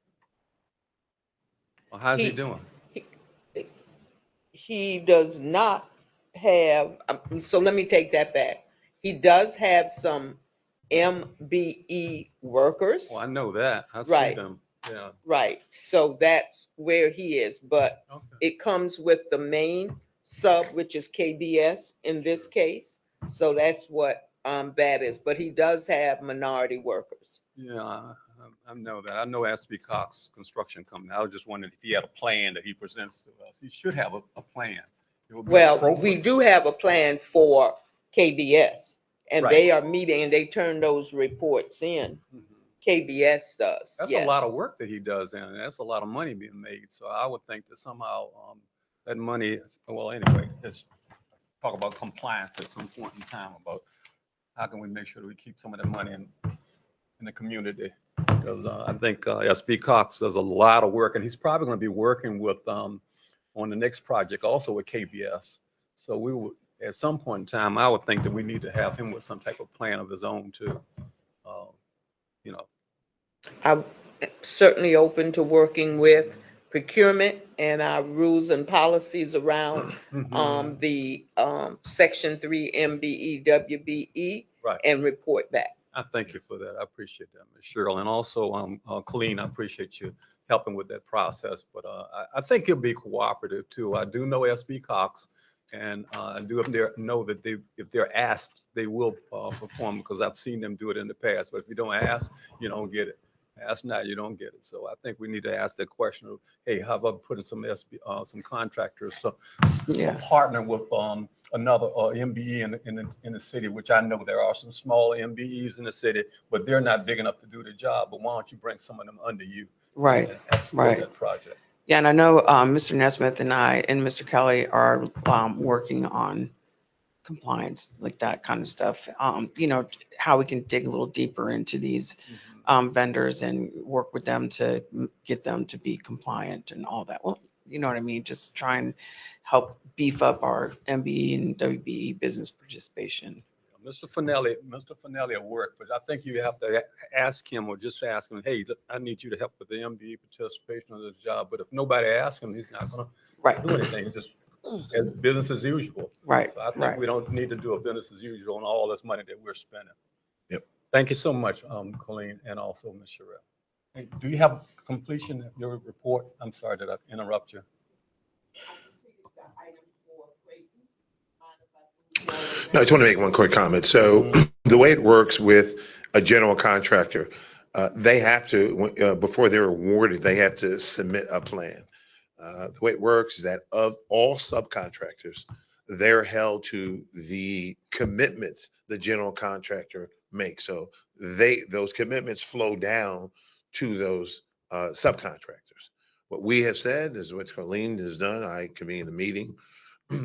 Or how's he doing? He does not have, so let me take that back. He does have some MBE workers. Well, I know that. I see Right. them. Yeah. Right. So that's where he is, but it comes with the main sub, which is KBS in this case. So that's what that is. But he does have minority workers. Yeah, I know that. I know SB Cox Construction Company. I was just wondering if he had a plan that he presents to us. He should have a plan. It would be Well, appropriate. we do have a plan for KBS, and Right. they are meeting and they turn those reports in. KBS does. That's yes. a lot of work that he does, and that's a lot of money being made. So I would think that somehow that money, well, anyway, let's talk about compliance at some point in time about how can we make sure that we keep some of the money in the community. Because I think SB Cox does a lot of work, and he's probably going to be working with on the next project also with KBS. So we would, at some point in time, I would think that we need to have him with some type of plan of his own too. You know, I'm certainly open to working with procurement and our rules and policies around the Section 3 MBE, WBE, Right. and report back. I thank you for that. I appreciate that, Ms. Cheryl. And also, Colleen, I appreciate you helping with that process. But I think he'll be cooperative too. I do know SB Cox, and I do know that if they're asked, they will perform, because I've seen them do it in the past. But if you don't ask, you don't get it. Ask now, you don't get it. So I think we need to ask that question of, hey, how about putting some some contractors, so partner with another MBE in the city, which I know there are some small MBEs in the city, but they're not big enough to do the job. But why don't you bring some of them under you? Right, And support right. that project. Yeah, and I know Mr. Nesmith and I and Mr. Kelly are working on compliance, like that kind of stuff. You know, how we can dig a little deeper into these vendors and work with them to get them to be compliant and all that. Well, you know what I mean? Just try and help beef up our MBE and WBE business participation. Mr. Finelli will work, but I think you have to ask him, or just ask him, hey, look, I need you to help with the MBE participation of the job. But if nobody asks him, he's not going to do anything. It's just business as usual. Right. So I think we don't need to do a business as usual on all this money that we're spending. Yep. Thank you so much, Colleen, and also Ms. Sherrill. Hey, do you have completion of your report? I'm sorry, did I interrupt you? No, I just want to make one quick comment. So the way it works with a general contractor, they have to, before they're awarded, they have to submit a plan. The way it works is that of all subcontractors, they're held to the commitments the general contractor makes. So those commitments flow down to those subcontractors. What we have said is what Colleen has done. I convened a meeting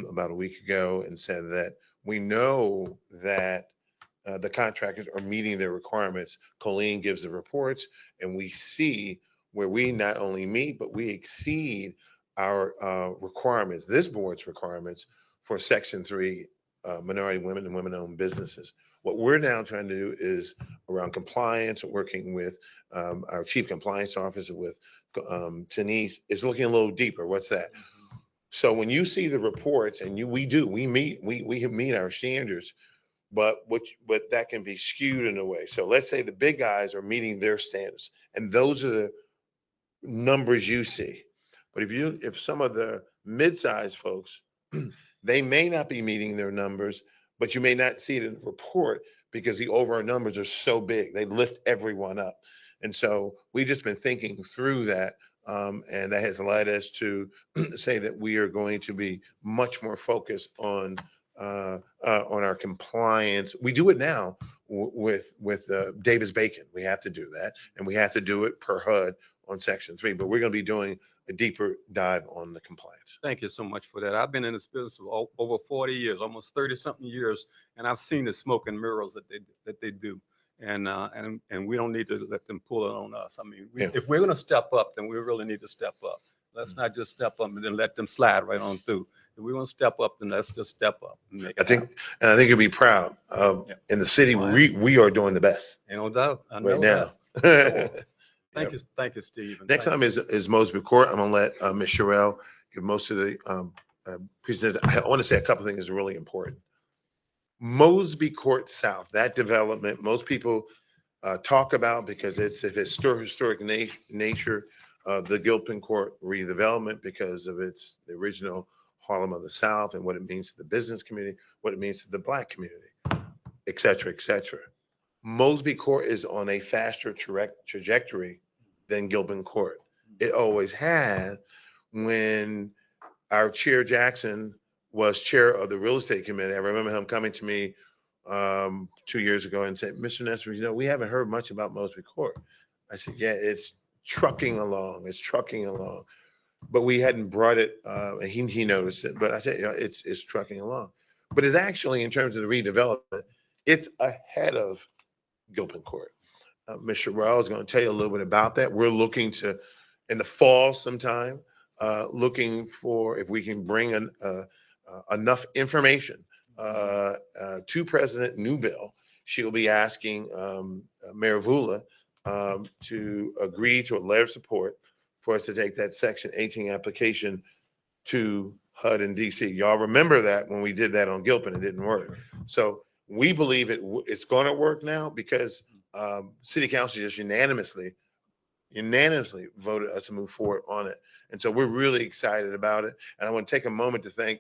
about a week ago and said that we know that the contractors are meeting their requirements. Colleen gives the reports, and we see where we not only meet, but we exceed our requirements, this board's requirements for Section 3 minority women and women-owned businesses. What we're now trying to do is around compliance, working with our chief compliance officer, with Denise, is looking a little deeper. What's that? So when you see the reports, and we meet our standards, but that can be skewed in a way. So let's say the big guys are meeting their standards, and those are the numbers you see. But if some of the mid-sized folks, they may not be meeting their numbers, but you may not see it in the report because the overall numbers are so big. They lift everyone up. And so we've just been thinking through that. And that has led us to say that we are going to be much more focused on our compliance. We do it now with Davis-Bacon. We have to do that, and we have to do it per HUD on Section 3. But we're going to be doing a deeper dive on the compliance. Thank you so much for that. I've been in this business for over 40 years, almost 30-something years, and I've seen the smoke and mirrors that they do. And we don't need to let them pull it on us. I mean, if we're going to step up, then we really need to step up. Let's not just step up and then let them slide right on through. If we're going to step up, then let's just step up and make it happen. I think you'll be proud of in the city. We are doing the best. Ain't no doubt. I know right now. Thank you, Steve. Next time is Mosby Court. I'm gonna let Ms. Sherrill give most of the presentation. I want to say a couple of things is really important. Mosby Court South, that development, most people talk about because it's a historic nature of the Gilpin Court redevelopment because of the original Harlem of the South and what it means to the business community, what it means to the Black community, et cetera, et cetera. Mosby Court is on a faster trajectory than Gilpin Court. It always had. When our Chair Jackson was chair of the real estate committee, I remember him coming to me 2 years ago and said, Mr. Nestor, we haven't heard much about Mosby Court. I said, yeah, it's trucking along. It's trucking along. But we hadn't brought it, and he noticed it. But I said, it's trucking along. But it's actually, in terms of the redevelopment, it's ahead of Gilpin Court. Ms. Sherrill is going to tell you a little bit about that. We're looking to, in the fall sometime, looking for if we can bring enough information to President Newbill. She'll be asking Mayor Vula to agree to a letter of support for us to take that Section 18 application to HUD and DC. Y'all remember that when we did that on Gilpin, it didn't work. So we believe it's going to work now because City Council just unanimously voted us to move forward on it. And so we're really excited about it. And I want to take a moment to thank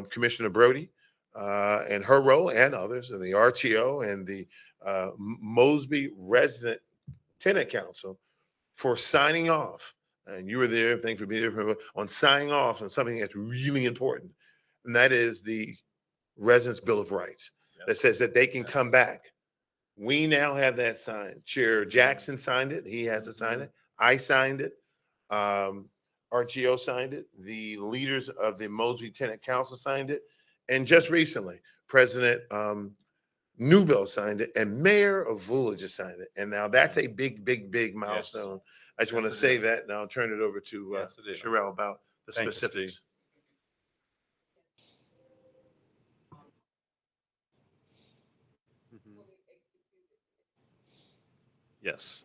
Commissioner Brody and her role and others and the RTO and the Mosby Resident Tenant Council for signing off. And you were there, thanks for being there, on signing off on something that's really important. And that is the Residents' Bill of Rights that says that they can come back. We now have that signed. Chair Jackson signed it. He has to sign it. I signed it. RTO signed it. The leaders of the Mosby Tenant Council signed it. And just recently, President Newbill signed it, and Mayor Avula just signed it. And now that's a big, big, big milestone. I just want to say that, and I'll turn it over to Sherelle about the Thank you, specifics. Yes.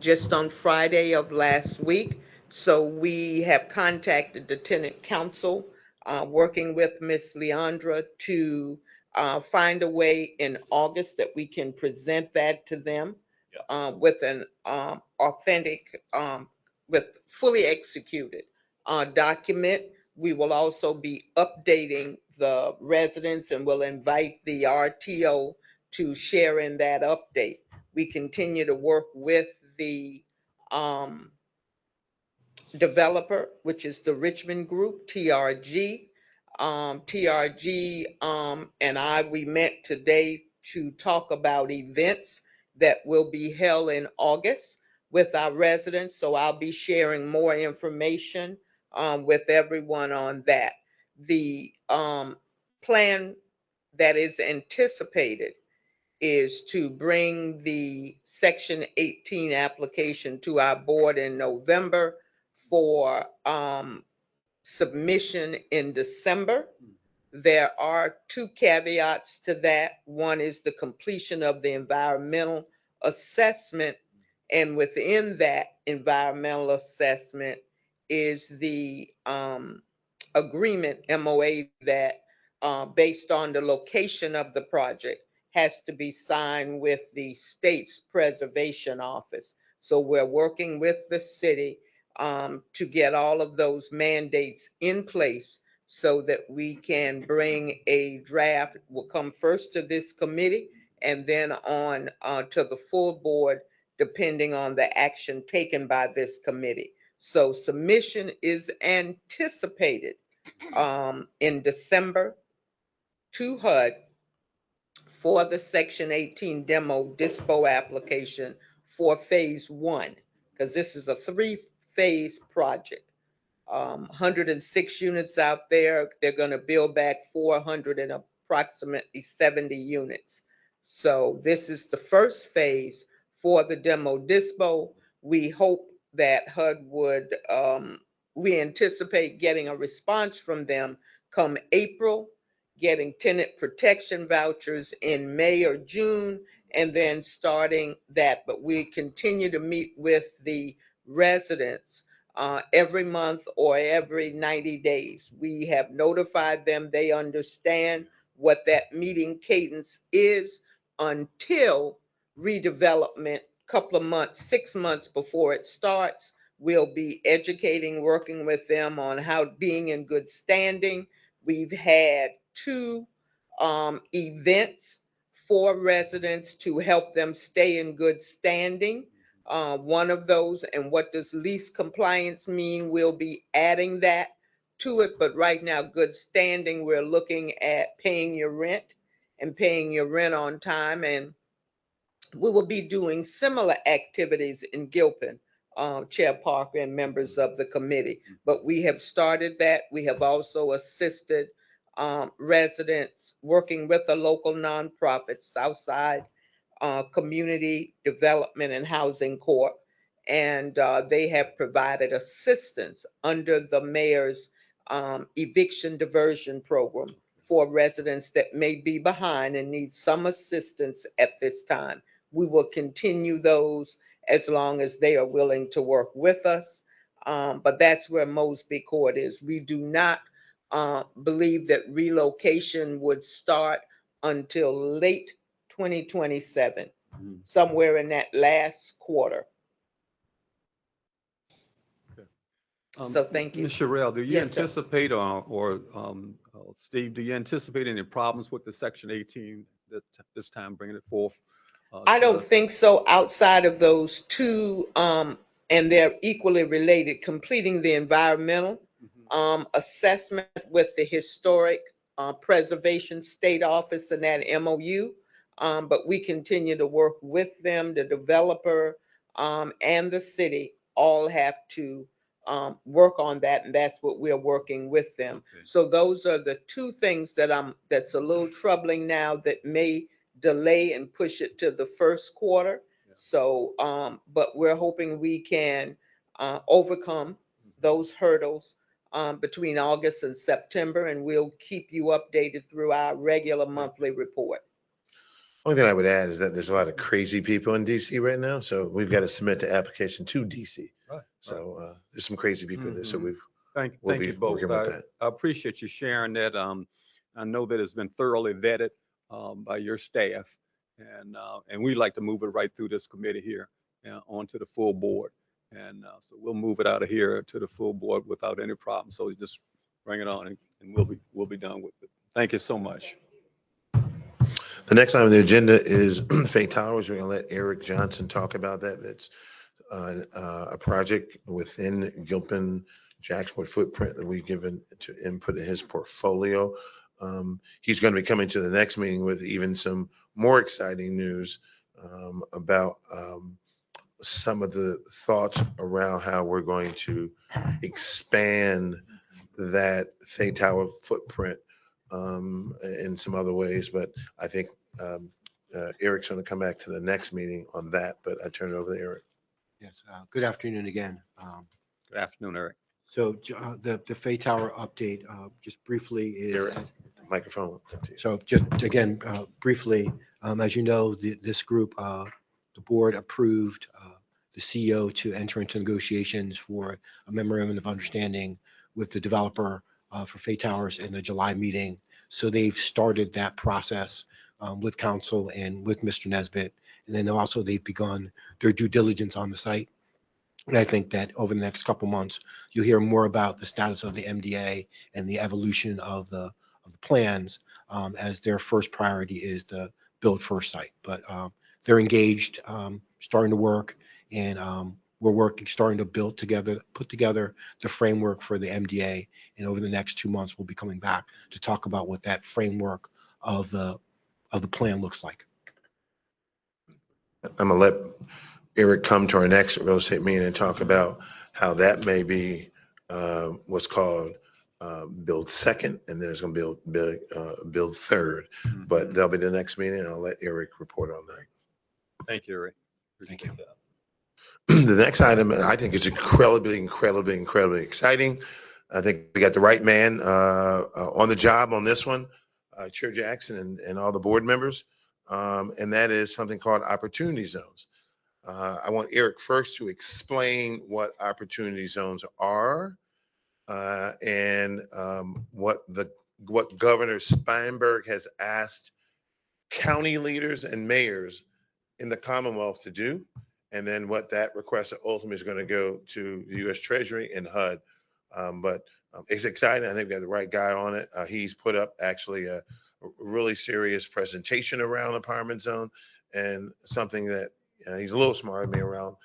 Just on Friday of last week. So we have contacted the tenant council, working with Miss Leandra to find a way in August that we can present that to them with an authentic, with fully executed document. We will also be updating the residents and will invite the RTO to share in that update. We continue to work with the developer, which is the Richmond Group, TRG. TRG and we met today to talk about events that will be held in August with our residents. So I'll be sharing more information with everyone on that. The plan that is anticipated is to bring the Section 18 application to our board in November for submission in December. There are two caveats to that. One is the completion of the environmental assessment, and within that environmental assessment is the agreement, MOA, that based on the location of the project has to be signed with the state's preservation office. So we're working with the city to get all of those mandates in place so that we can bring a draft. Will come first to this committee and then on to the full board, depending on the action taken by this committee. So submission is anticipated in December to HUD for the Section 18 demo dispo application for phase 1, because this is a 3-phase project. 106 units out there. They're going to build back 400 and approximately 70 units. So this is the first phase for the demo dispo. We hope that HUD would, we anticipate getting a response from them come April, getting tenant protection vouchers in May or June, and then starting that. But we continue to meet with the residents every month or every 90 days. We have notified them. They understand what that meeting cadence is until redevelopment, couple of months, 6 months before it starts. We'll be educating, working with them on how being in good standing. We've had 2 events for residents to help them stay in good standing. One of those, and what does lease compliance mean? We'll be adding that to it, but right now, good standing, we're looking at paying your rent and paying your rent on time, and we will be doing similar activities in Gilpin, Chair Parker and members of the committee. But we have started that. We have also assisted residents working with a local nonprofit, Southside Community Development and Housing Corp. And they have provided assistance under the mayor's eviction diversion program for residents that may be behind and need some assistance at this time. We will continue those as long as they are willing to work with us. But that's where Mosby Court is. We do not believe that relocation would start until late 2027, somewhere in that last quarter. So thank you. Ms. Sherrill, do you Yes, sir. anticipate Steve, do you anticipate any problems with the Section 18 this time bringing it forth? I to don't us? think so, outside of those two, and they're equally related, completing the environmental assessment with the Historic Preservation State Office and that MOU. But we continue to work with them, the developer and the city all have to work on that, and that's what we're working with them. So those are the two things that's a little troubling now that may delay and push it to the first quarter. So, but we're hoping we can overcome those hurdles between August and September, and we'll keep you updated through our regular monthly report. Only thing I would add is that there's a lot of crazy people in DC right now, so we've got to submit the application to DC. So there's some crazy people there, so we'll Thank be you both. working with that. I appreciate you sharing that. I know that it's been thoroughly vetted by your staff, and we'd like to move it right through this committee here onto the full board. And so we'll move it out of here to the full board without any problem. So just bring it on, and we'll be done with it. Thank you so much. The next item on the agenda is Fay Towers. We're going to let Eric Johnson talk about that. That's a project within Gilpin Jacksonwood footprint that we've given to input in his portfolio. He's going to be coming to the next meeting with even some more exciting news about some of the thoughts around how we're going to expand that Fay Tower footprint in some other ways. But I think Eric's going to come back to the next meeting on that, but I turn it over to Eric. Yes, good afternoon again. Good afternoon, Eric. So the Fay Tower update, just briefly is. Eric, microphone. So just again, briefly, as you know, this group, the board approved the CEO to enter into negotiations for a memorandum of understanding with the developer for Fay Towers in the July meeting. So they've started that process with council and with Mr. Nesbitt. And then also they've begun their due diligence on the site. And I think that over the next couple months, you'll hear more about the status of the MDA and the evolution of the plans as their first priority is the build first site. But they're engaged, starting to work, and we're starting to put together the framework for the MDA. And over the next 2 months, we'll be coming back to talk about what that framework of the plan looks like. I'm gonna let Eric come to our next real estate meeting and talk about how that may be what's called build second, and then there's gonna be build third. But that'll be the next meeting, and I'll let Eric report on that. Thank you, Eric. Thank you. The next item I think is incredibly exciting. I think we got the right man on the job on this one, Chair Jackson and all the board members. And that is something called opportunity zones. I want Eric first to explain what opportunity zones are and what Governor Steinberg has asked county leaders and mayors in the Commonwealth to do, and then what that request ultimately is going to go to the U.S. Treasury and HUD. But it's exciting. I think we got the right guy on it. He's put up actually a really serious presentation around empowerment zone, and something that he's a little smarter than me around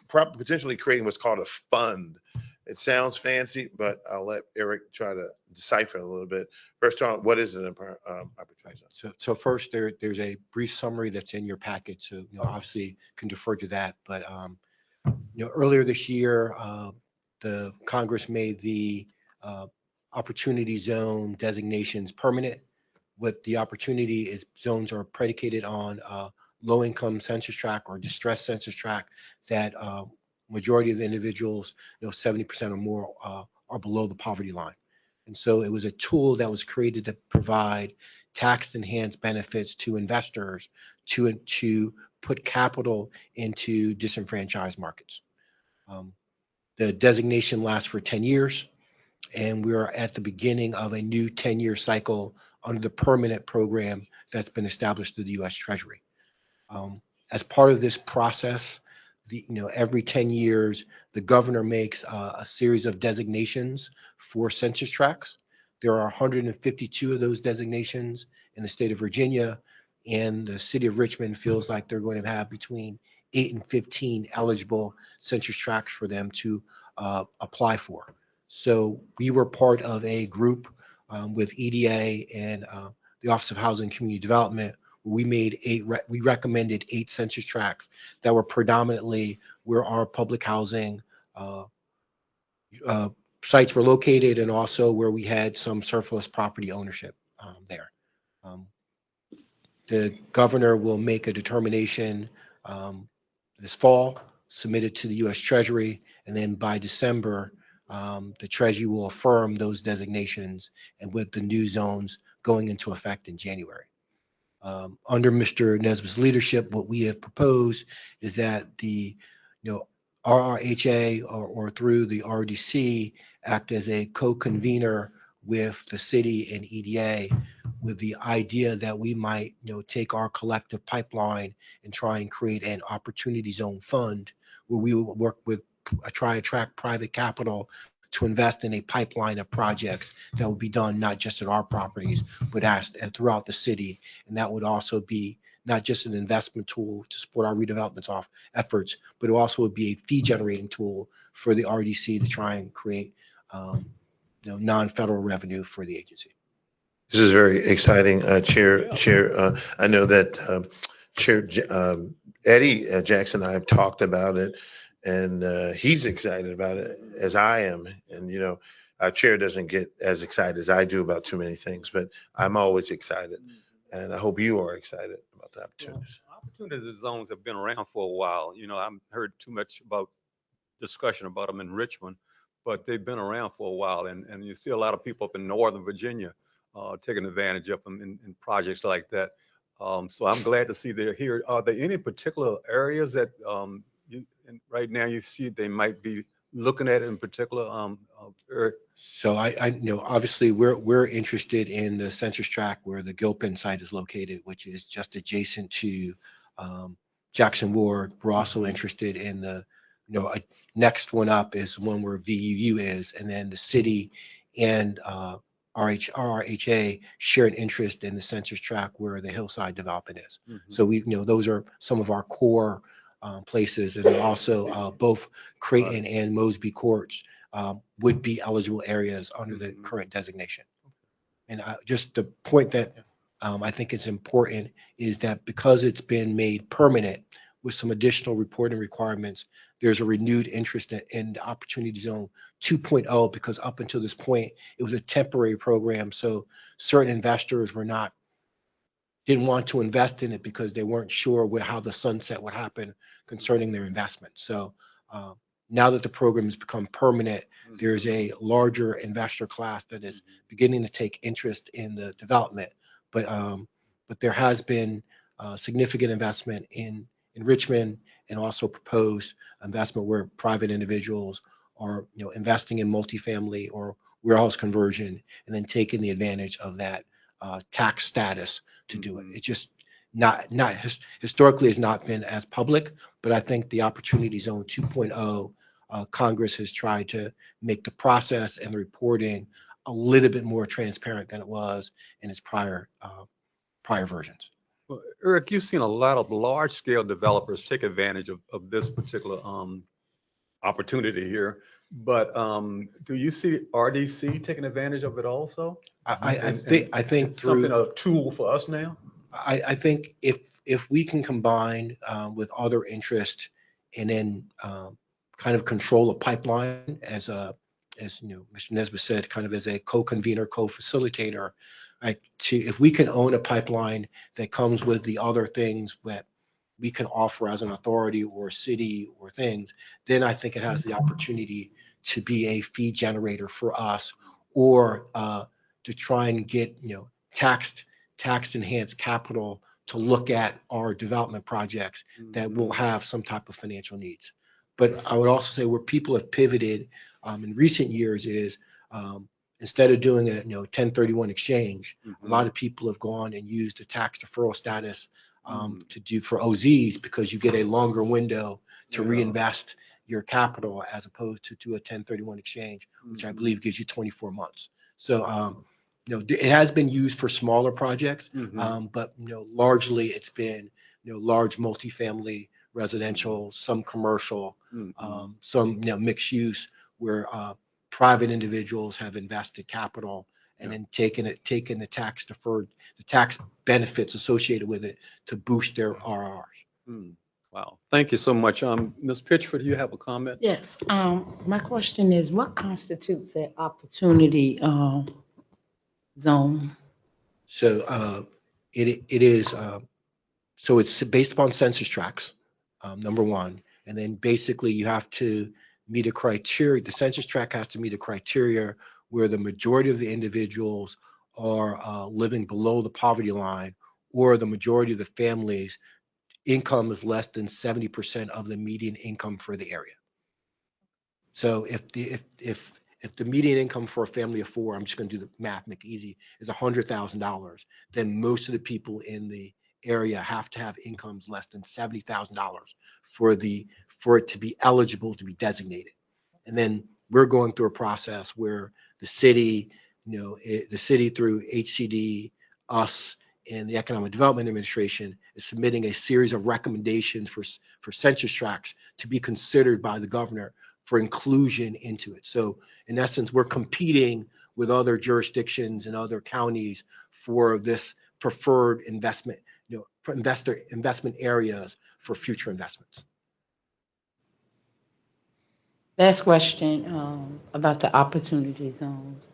potentially creating what's called a fund. It sounds fancy, but I'll let Eric try to decipher it a little bit. First, what is an opportunity zone? So first, there's a brief summary that's in your packet. So obviously can defer to that. But earlier this year, the Congress made the opportunity zone designations permanent. What the opportunity is, zones are predicated on low-income census tract or distressed census tract that majority of the individuals, 70% or more are below the poverty line. And so it was a tool that was created to provide tax enhanced benefits to investors to put capital into disenfranchised markets. The designation lasts for 10 years, and we are at the beginning of a new 10-year cycle under the permanent program that's been established through the U.S. Treasury. As part of this process, every 10 years, the governor makes a series of designations for census tracts. There are 152 of those designations in the state of Virginia, and the city of Richmond feels like they're going to have between 8 and 15 eligible census tracts for them to apply for. So we were part of a group with EDA and the Office of Housing and Community Development. We recommended 8 census tracts that were predominantly where our public housing sites were located, and also where we had some surplus property ownership there. The governor will make a determination this fall, submit it to the U.S. Treasury, and then by December, the Treasury will affirm those designations, and with the new zones going into effect in January. Under Mr. Nesbitt's leadership, what we have proposed is that the RRHA or through the RDC act as a co-convener with the city and EDA, with the idea that we might take our collective pipeline and try and create an opportunity zone fund where we will work with try to attract private capital to invest in a pipeline of projects that will be done not just at our properties, but throughout the city. And that would also be not just an investment tool to support our redevelopment efforts, but it also would be a fee generating tool for the RDC to try and create non-federal revenue for the agency. This is very exciting, Chair. I know that Chair Eddie Jackson and I have talked about it, and he's excited about it as I am. And our chair doesn't get as excited as I do about too many things, but I'm always excited, and I hope you are excited about the opportunities. Opportunity zones have been around for a while. I haven't heard too much about discussion about them in Richmond, but they've been around for a while, and you see a lot of people up in Northern Virginia taking advantage of them in projects like that. So I'm glad to see they're here. Are there any particular areas that right now you see they might be looking at in particular? So I obviously we're interested in the census tract where the Gilpin site is located, which is just adjacent to Jackson Ward. We're also interested in the next one up is one where VUU is, and then the city and RRHA share an interest in the census tract where the Hillside development is. So those are some of our core places, and also both Creighton and Mosby courts would be eligible areas under the current designation. And just the point that I think is important is that because it's been made permanent with some additional reporting requirements, there's a renewed interest in the Opportunity Zone 2.0, because up until this point, it was a temporary program. So certain investors didn't want to invest in it because they weren't sure how the sunset would happen concerning their investment. So now that the program has become permanent, there's a larger investor class that is beginning to take interest in the development. But there has been significant investment in Richmond, and also proposed investment where private individuals are investing in multifamily or warehouse conversion, and then taking the advantage of that tax status to do it. It's just historically has not been as public, but I think the Opportunity Zone 2.0, Congress has tried to make the process and the reporting a little bit more transparent than it was in its prior versions. Well, Eric, you've seen a lot of large-scale developers take advantage of this particular opportunity here, but do you see RDC taking advantage of it also? I think it's something, a tool for us now. I think if we can combine with other interest, and then kind of control a pipeline as Mr. Nesbitt said, kind of as a co-convener, co-facilitator, if we can own a pipeline that comes with the other things that we can offer as an authority or city or things, then I think it has the opportunity to be a fee generator for us, or to try and get, tax enhanced capital to look at our development projects that will have some type of financial needs. But I would also say where people have pivoted in recent years is instead of doing a 1031 exchange, a lot of people have gone and used the tax deferral status to do for OZs, because you get a longer window to reinvest your capital as opposed to a 1031 exchange, which I believe gives you 24 months. So it has been used for smaller projects, but largely it's been large multifamily residential, some commercial, some mixed use, where private individuals have invested capital and then taken the tax benefits associated with it to boost their RRs. Wow, thank you so much. Ms. Pitchford, do you have a comment? Yes, my question is, what constitutes an opportunity zone? So it is so it's based upon census tracts, number one, and then basically you have to meet a criteria. The census tract has to meet a criteria where the majority of the individuals are living below the poverty line, or the majority of the families' income is less than 70% of the median income for the area. So if the median income for a family of four, I'm just going to do the math, make it easy, is $100,000, then most of the people in the area have to have incomes less than $70,000 for it to be eligible to be designated. And then we're going through a process where the city, the city through HCD, us, and the Economic Development Administration is submitting a series of recommendations for census tracts to be considered by the governor for inclusion into it. So in essence, we're competing with other jurisdictions and other counties for this preferred investment, for investment areas for future investments. Last question about the opportunity zones.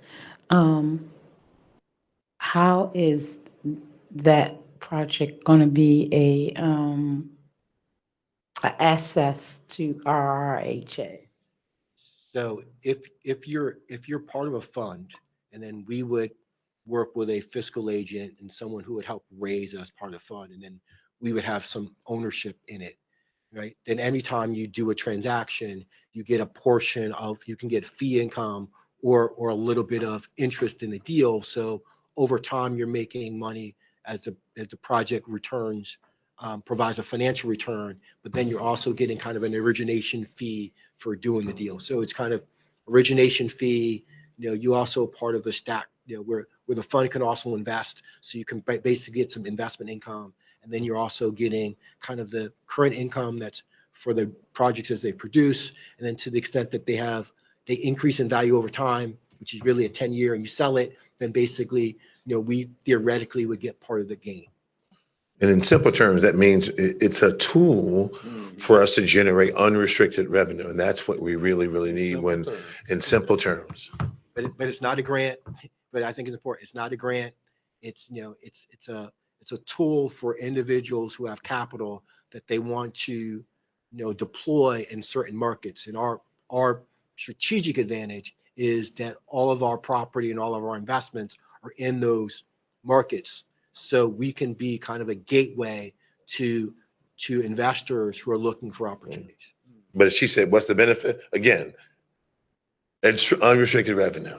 How is that project going to be a access to RRHA? So if you're part of a fund, and then we would work with a fiscal agent and someone who would help raise as part of the fund, and then we would have some ownership in it, right? Then anytime you do a transaction, you get a portion of, you can get fee income or a little bit of interest in the deal. So over time, you're making money as the project returns, provides a financial return, but then you're also getting kind of an origination fee for doing the deal. So it's kind of origination fee. You also part of a stack, where the fund can also invest. So you can basically get some investment income, and then you're also getting kind of the current income that's for the projects as they produce. And then to the extent that they increase in value over time, which is really a 10-year, and you sell it, then basically, we theoretically would get part of the gain. And in simple terms, that means it's a tool for us to generate unrestricted revenue. And that's what we really, really need in simple terms. But it's not a grant, but I think it's important. It's not a grant. It's a tool for individuals who have capital that they want to, deploy in certain markets. And our strategic advantage is that all of our property and all of our investments are in those markets. So we can be kind of a gateway to investors who are looking for opportunities. But as she said, what's the benefit? Again, it's unrestricted revenue.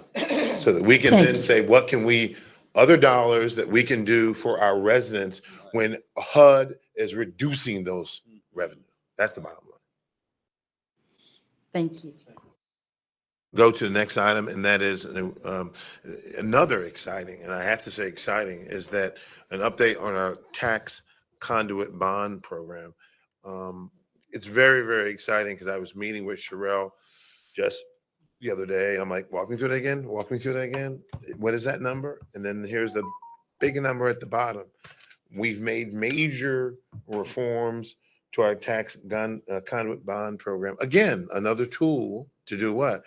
So that we can then say, what can we, other dollars that we can do for our residents when HUD is reducing those revenue. That's the bottom line. Thank you. Go to the next item, and that is another exciting, and I have to say exciting, is that an update on our tax conduit bond program. It's very, very exciting because I was meeting with Sherelle just the other day. I'm like, walk me through that again. Walk me through that again. What is that number? And then here's the big number at the bottom. We've made major reforms to our tax conduit bond program. Again, another tool to do what?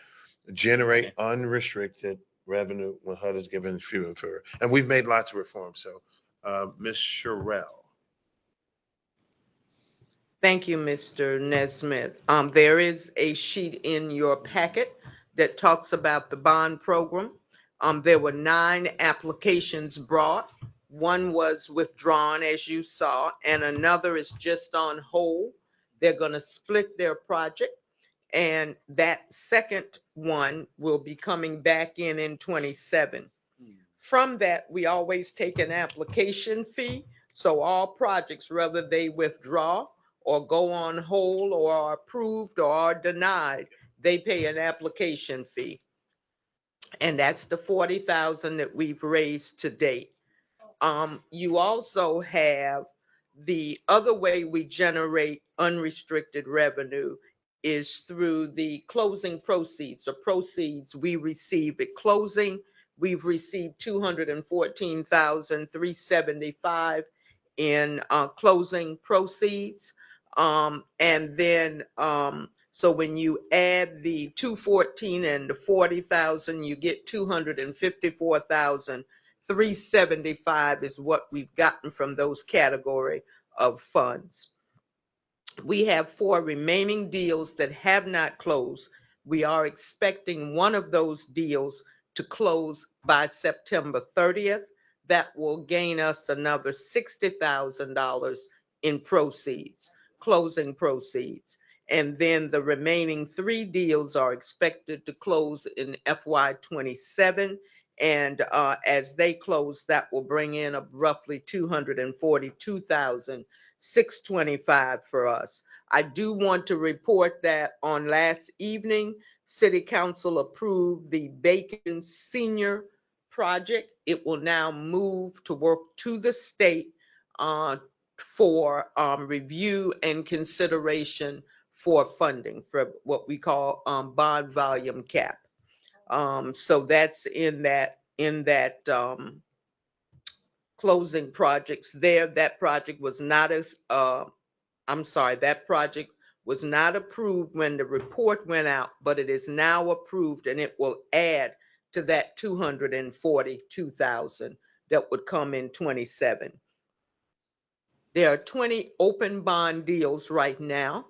Generate unrestricted revenue when HUD is given few and fair. And we've made lots of reforms. So, Ms. Sherelle. Thank you, Mr. Nesmith. There is a sheet in your packet that talks about the bond program. There were 9 applications brought. One was withdrawn, as you saw, and another is just on hold. They're going to split their project, and that second one will be coming back in 27. From that, we always take an application fee. So all projects, whether they withdraw or go on hold or are approved or are denied, they pay an application fee. And that's the 40,000 that we've raised to date. You also have the other way we generate unrestricted revenue is through the closing proceeds, the proceeds we receive at closing. We've received 214,375 in closing proceeds. And then, so when you add the 214 and the 40,000, you get 254,375 is what we've gotten from those category of funds. We have 4 remaining deals that have not closed. We are expecting one of those deals to close by September 30th. That will gain us another $60,000 in proceeds, closing proceeds. And then the remaining 3 deals are expected to close in FY27. And as they close, that will bring in a roughly 242,625 for us. I do want to report that on last evening, City Council approved the Bacon Senior project. It will now move to work to the state for review and consideration for funding for what we call bond volume cap. So that's in that closing projects there. That project was not that project was not approved when the report went out, but it is now approved, and it will add to that 242,000 that would come in 27. There are 20 open bond deals right now.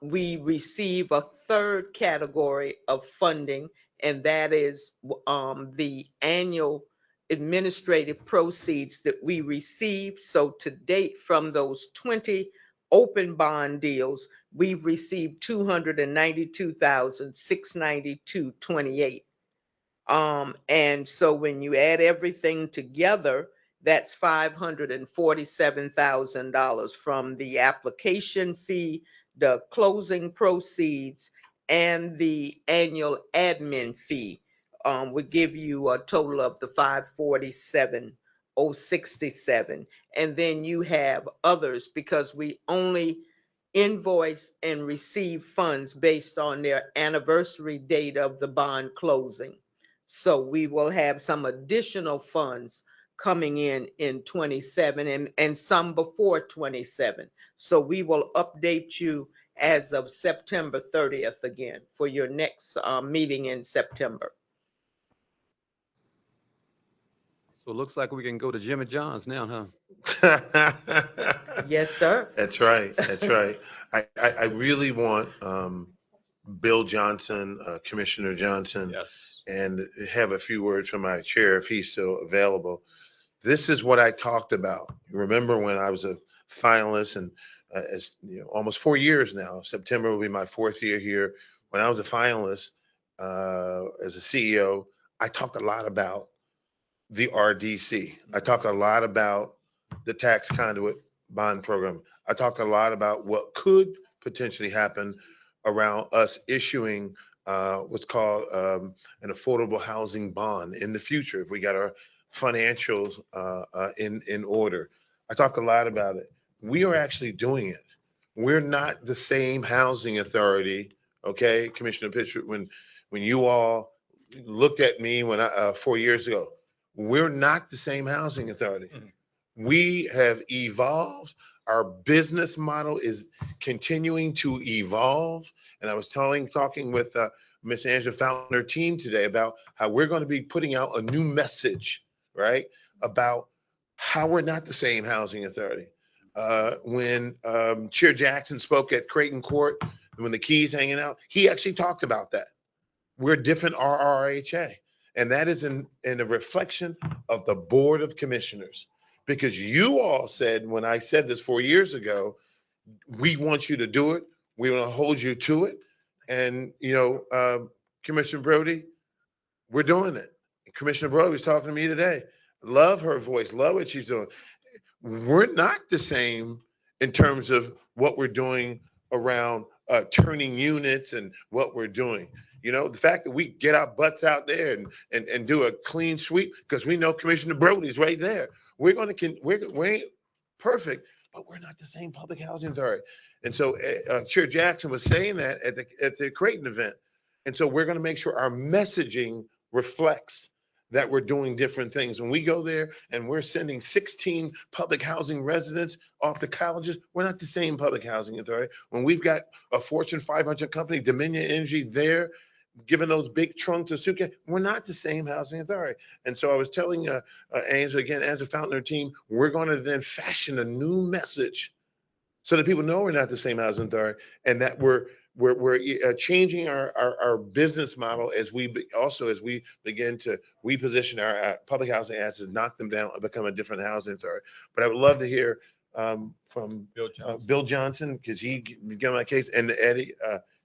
We receive a third category of funding, and that is the annual administrative proceeds that we receive. So to date, from those 20 open bond deals, we've received 292,692.28. And so when you add everything together, that's $547,000 from the application fee, the closing proceeds, and the annual admin fee. Would give you a total of the 547,067. And then you have others, because we only invoice and receive funds based on their anniversary date of the bond closing. So we will have some additional funds coming in 27 and some before 27. So we will update you as of September 30th again for your next meeting in September. So it looks like we can go to Jimmy John's now, huh? Yes, sir. That's right. That's right. I really want Bill Johnson, Commissioner Johnson, Yes, and have a few words from my chair if he's still available. This is what I talked about. Remember when I was a finalist, and as you know, almost 4 years now. September will be my 4th year here. When I was a finalist as a CEO, I talked a lot about the RDC. I talked a lot about the tax conduit bond program. I talked a lot about what could potentially happen around us issuing what's called an affordable housing bond in the future if we got our financials in order. I talked a lot about it. We are actually doing it. We're not the same housing authority, okay, Commissioner Pitcher, when you all looked at me when 4 years ago. We're not the same housing authority. We have evolved. Our business model is continuing to evolve. And I was talking with Miss Angela Fountain and her team today about how we're going to be putting out a new message, right, about how we're not the same housing authority. When Chair Jackson spoke at Creighton Court, when the keys hanging out, he actually talked about that. we're different RRHA. And that is in a reflection of the Board of Commissioners. Because you all said, when I said this 4 years ago, we want you to do it. We want to hold you to it. And, Commissioner Brody, we're doing it. Commissioner Brody was talking to me today. Love her voice. Love what she's doing. We're not the same in terms of what we're doing around turning units and what we're doing. The fact that we get our butts out there and do a clean sweep because we know Commissioner Brody's right there. We ain't perfect, but we're not the same public housing authority. And so Chair Jackson was saying that at the Creighton event. And so we're going to make sure our messaging reflects that we're doing different things. When we go there and we're sending 16 public housing residents off to colleges, we're not the same public housing authority. When we've got a Fortune 500 company, Dominion Energy, there giving those big trunks of suitcase, we're not the same housing authority. And so I was telling Angela, again, Angela Fountain, her team, we're going to then fashion a new message so that people know we're not the same housing authority and that we're changing our business model as we begin to reposition our public housing assets, knock them down, and become a different housing authority. But I would love to hear from Bill Johnson, because he gave my case, and Eddie.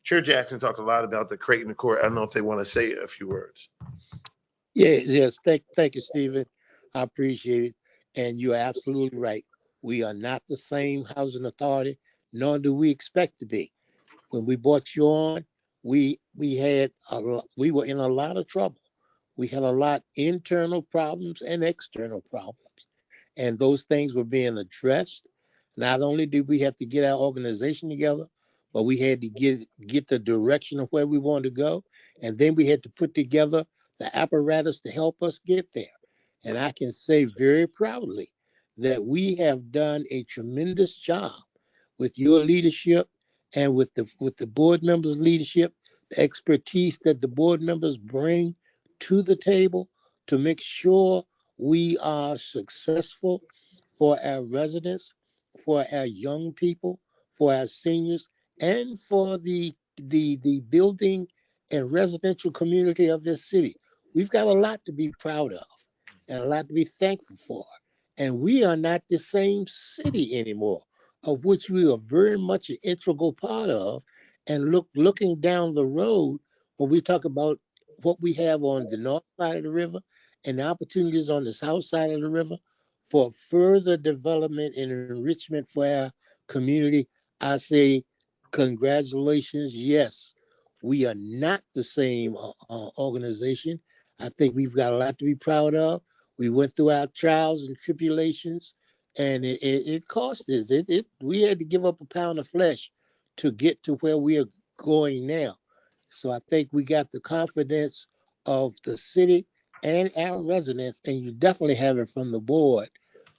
Chair Jackson talked a lot about the Creighton Accord. I don't know if they want to say a few words. Yes. Thank you, Stephen. I appreciate it. And you're absolutely right. We are not the same housing authority, nor do we expect to be. When we brought you on, we were in a lot of trouble. We had a lot internal problems and external problems, and those things were being addressed. Not only did we have to get our organization together, but we had to get the direction of where we wanted to go, and then we had to put together the apparatus to help us get there. And I can say very proudly that we have done a tremendous job with your leadership and with the board members' leadership, the expertise that the board members bring to the table to make sure we are successful for our residents, for our young people, for our seniors, and for the building and residential community of this city. We've got a lot to be proud of and a lot to be thankful for. And we are not the same city anymore, of which we are very much an integral part of. And looking down the road, when we talk about what we have on the north side of the river and the opportunities on the south side of the river for further development and enrichment for our community, I say congratulations. Yes, we are not the same organization. I think we've got a lot to be proud of. We went through our trials and tribulations, and it cost us. We had to give up a pound of flesh to get to where we are going now. So I think we got the confidence of the city and our residents, and you definitely have it from the board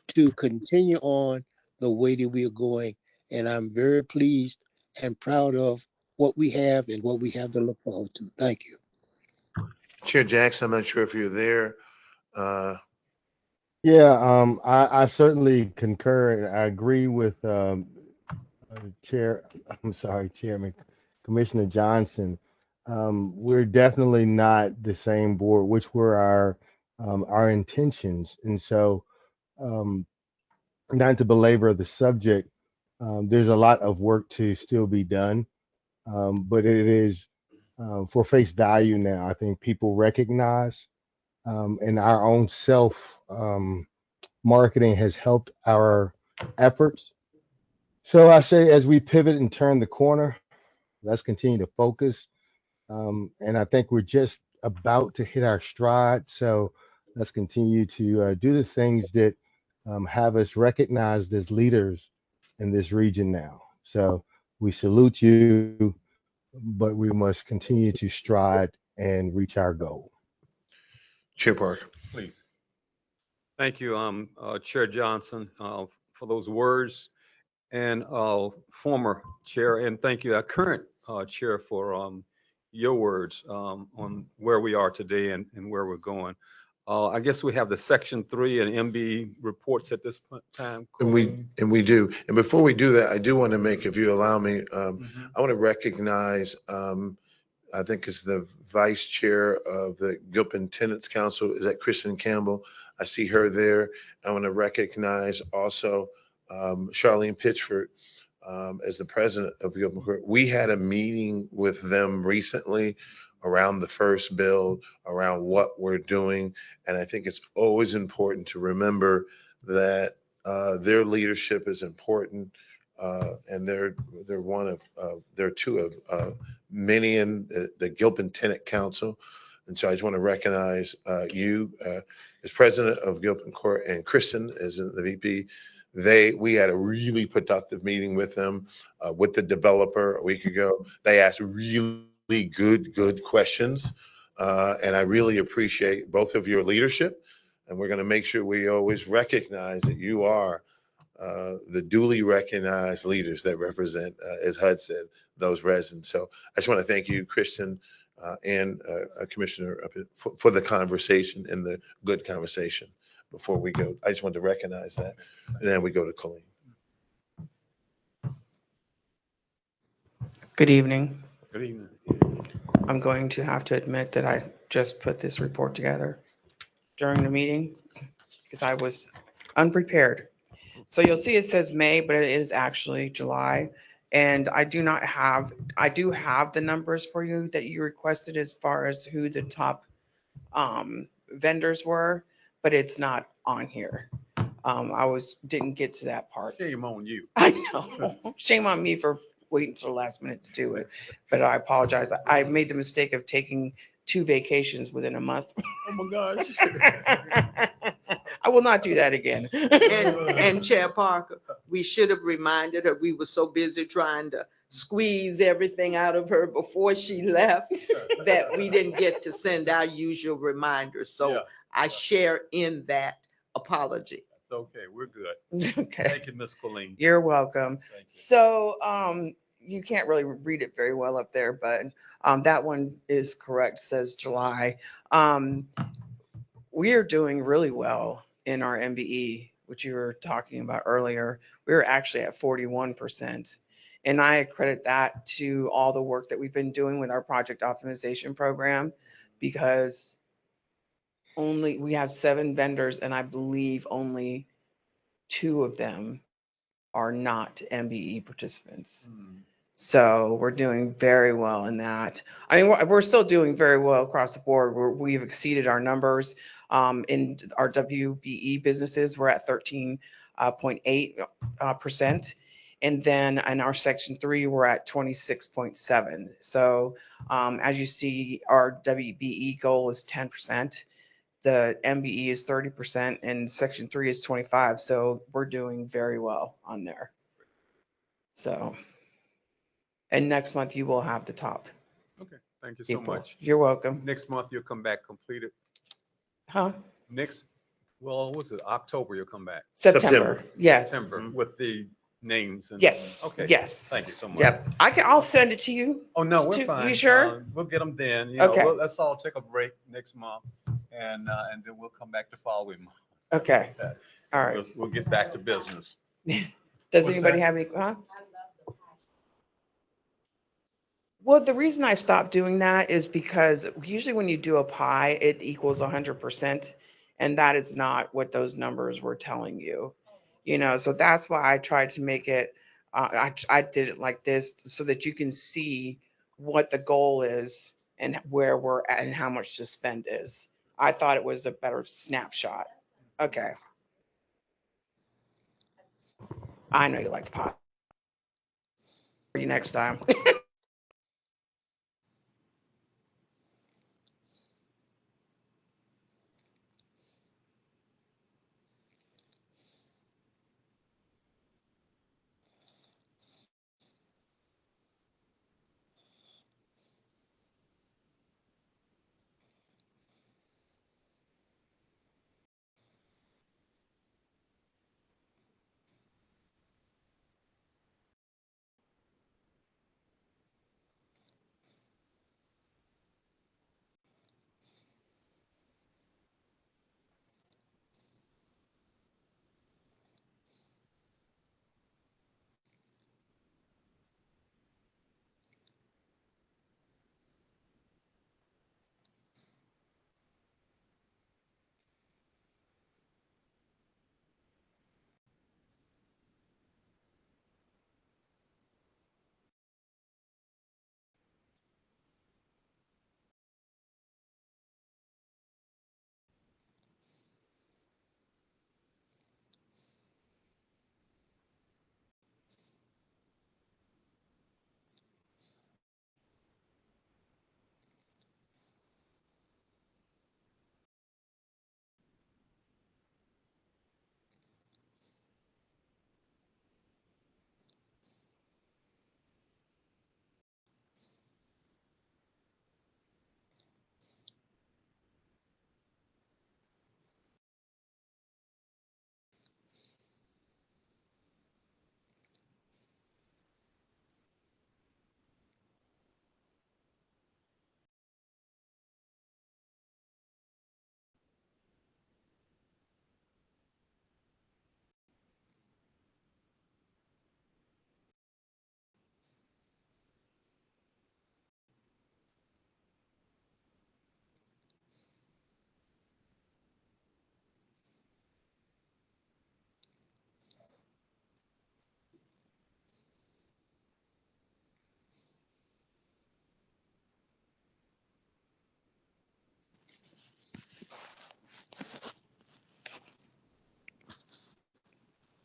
to continue on the way that we are going. And I'm very pleased and proud of what we have and what we have to look forward to. Thank you. Chair Jackson, I'm not sure if you're there. I certainly concur. And I agree with Chairman Commissioner Johnson. We're definitely not the same board, which were our intentions. And so, not to belabor the subject, there's a lot of work to still be done, but it is for face value now. I think people recognize, and our own self marketing has helped our efforts. So I say, as we pivot and turn the corner, let's continue to focus. And I think we're just about to hit our stride. So let's continue to do the things that have us recognized as leaders in this region now. So we salute you, but we must continue to stride and reach our goal. Chair Parker, please. Thank you, Chair Johnson, for those words, and former chair, and thank you, our current chair, for your words on where we are today and where we're going. I guess we have the Section 3 and MB reports at this time. And we do. And before we do that, I do want to make, if you allow me, I want to recognize I think is the vice chair of the Gilpin Tenants Council. Is that Kristen Campbell? I see her there. I want to recognize also Charlene Pitchford as the president of Gilpin Court. We had a meeting with them recently around the first bill, around what we're doing. And I think it's always important to remember that their leadership is important. And they're they're two of many in the Gilpin Tenant Council. And so I just want to recognize you as president of Gilpin Court and Kristen as the VP. We had a really productive meeting with them, with the developer a week ago. They asked really good questions. And I really appreciate both of your leadership. And we're going to make sure we always recognize that you are the duly recognized leaders that represent, as HUD said, those residents. So I just want to thank you, Kristen, and Commissioner, for the conversation and the good conversation. Before we go, I just wanted to recognize that. And then we go to Colleen. Good evening. Good evening. I'm going to have to admit that I just put this report together during the meeting because I was unprepared. So you'll see it says May, but it is actually July. And I do have the numbers for you that you requested as far as who the top vendors were, but it's not on here. Didn't get to that part. Shame on you. I know. Shame on me for waiting till the last minute to do it. But I apologize. I made the mistake of taking 2 vacations within a month. Oh my gosh. I will not do that again. And Chair Parker, we should have reminded her, we were so busy trying to squeeze everything out of her before she left that we didn't get to send our usual reminders. So Yeah. I share in that apology. It's okay. We're good. Okay. Thank you, Ms. Colleen. You're welcome. Thank you. So you can't really read it very well up there, but that one is correct, says July. We are doing really well in our MBE, which you were talking about earlier. We were actually at 41%. And I credit that to all the work that we've been doing with our project optimization program, because we have 7 vendors, and I believe only 2 of them are not MBE participants. So we're doing very well in that. I mean, we're still doing very well across the board. We've exceeded our numbers. In our WBE businesses, we're at 13.8%. And then in our section 3, we're at 26.7. So as you see, our WBE goal is 10%. The MBE is 30% and section 3 is 25. So we're doing very well on there. So, and next month you will have the top. Okay. Thank you so people. much. You're welcome. Next month you'll come back completed. Huh? What's it? October you'll come back. September. Yeah. September with the names. And Yes. Okay. Yes. Thank you so much. Yep. I'll send it to you. Oh, no, we're To- fine. you sure? We'll get them then. Okay. Let's all take a break next month and then we'll come back the following month. Okay. All right. We'll get back to business. Does What's anybody that? have any, huh? Well, the reason I stopped doing that is because usually when you do a pie, it equals 100%. And that is not what those numbers were telling you. So that's why I tried to make it, I did it like this so that you can see what the goal is and where we're at and how much to spend is. I thought it was a better snapshot. Okay. I know you like the pie. See you next time.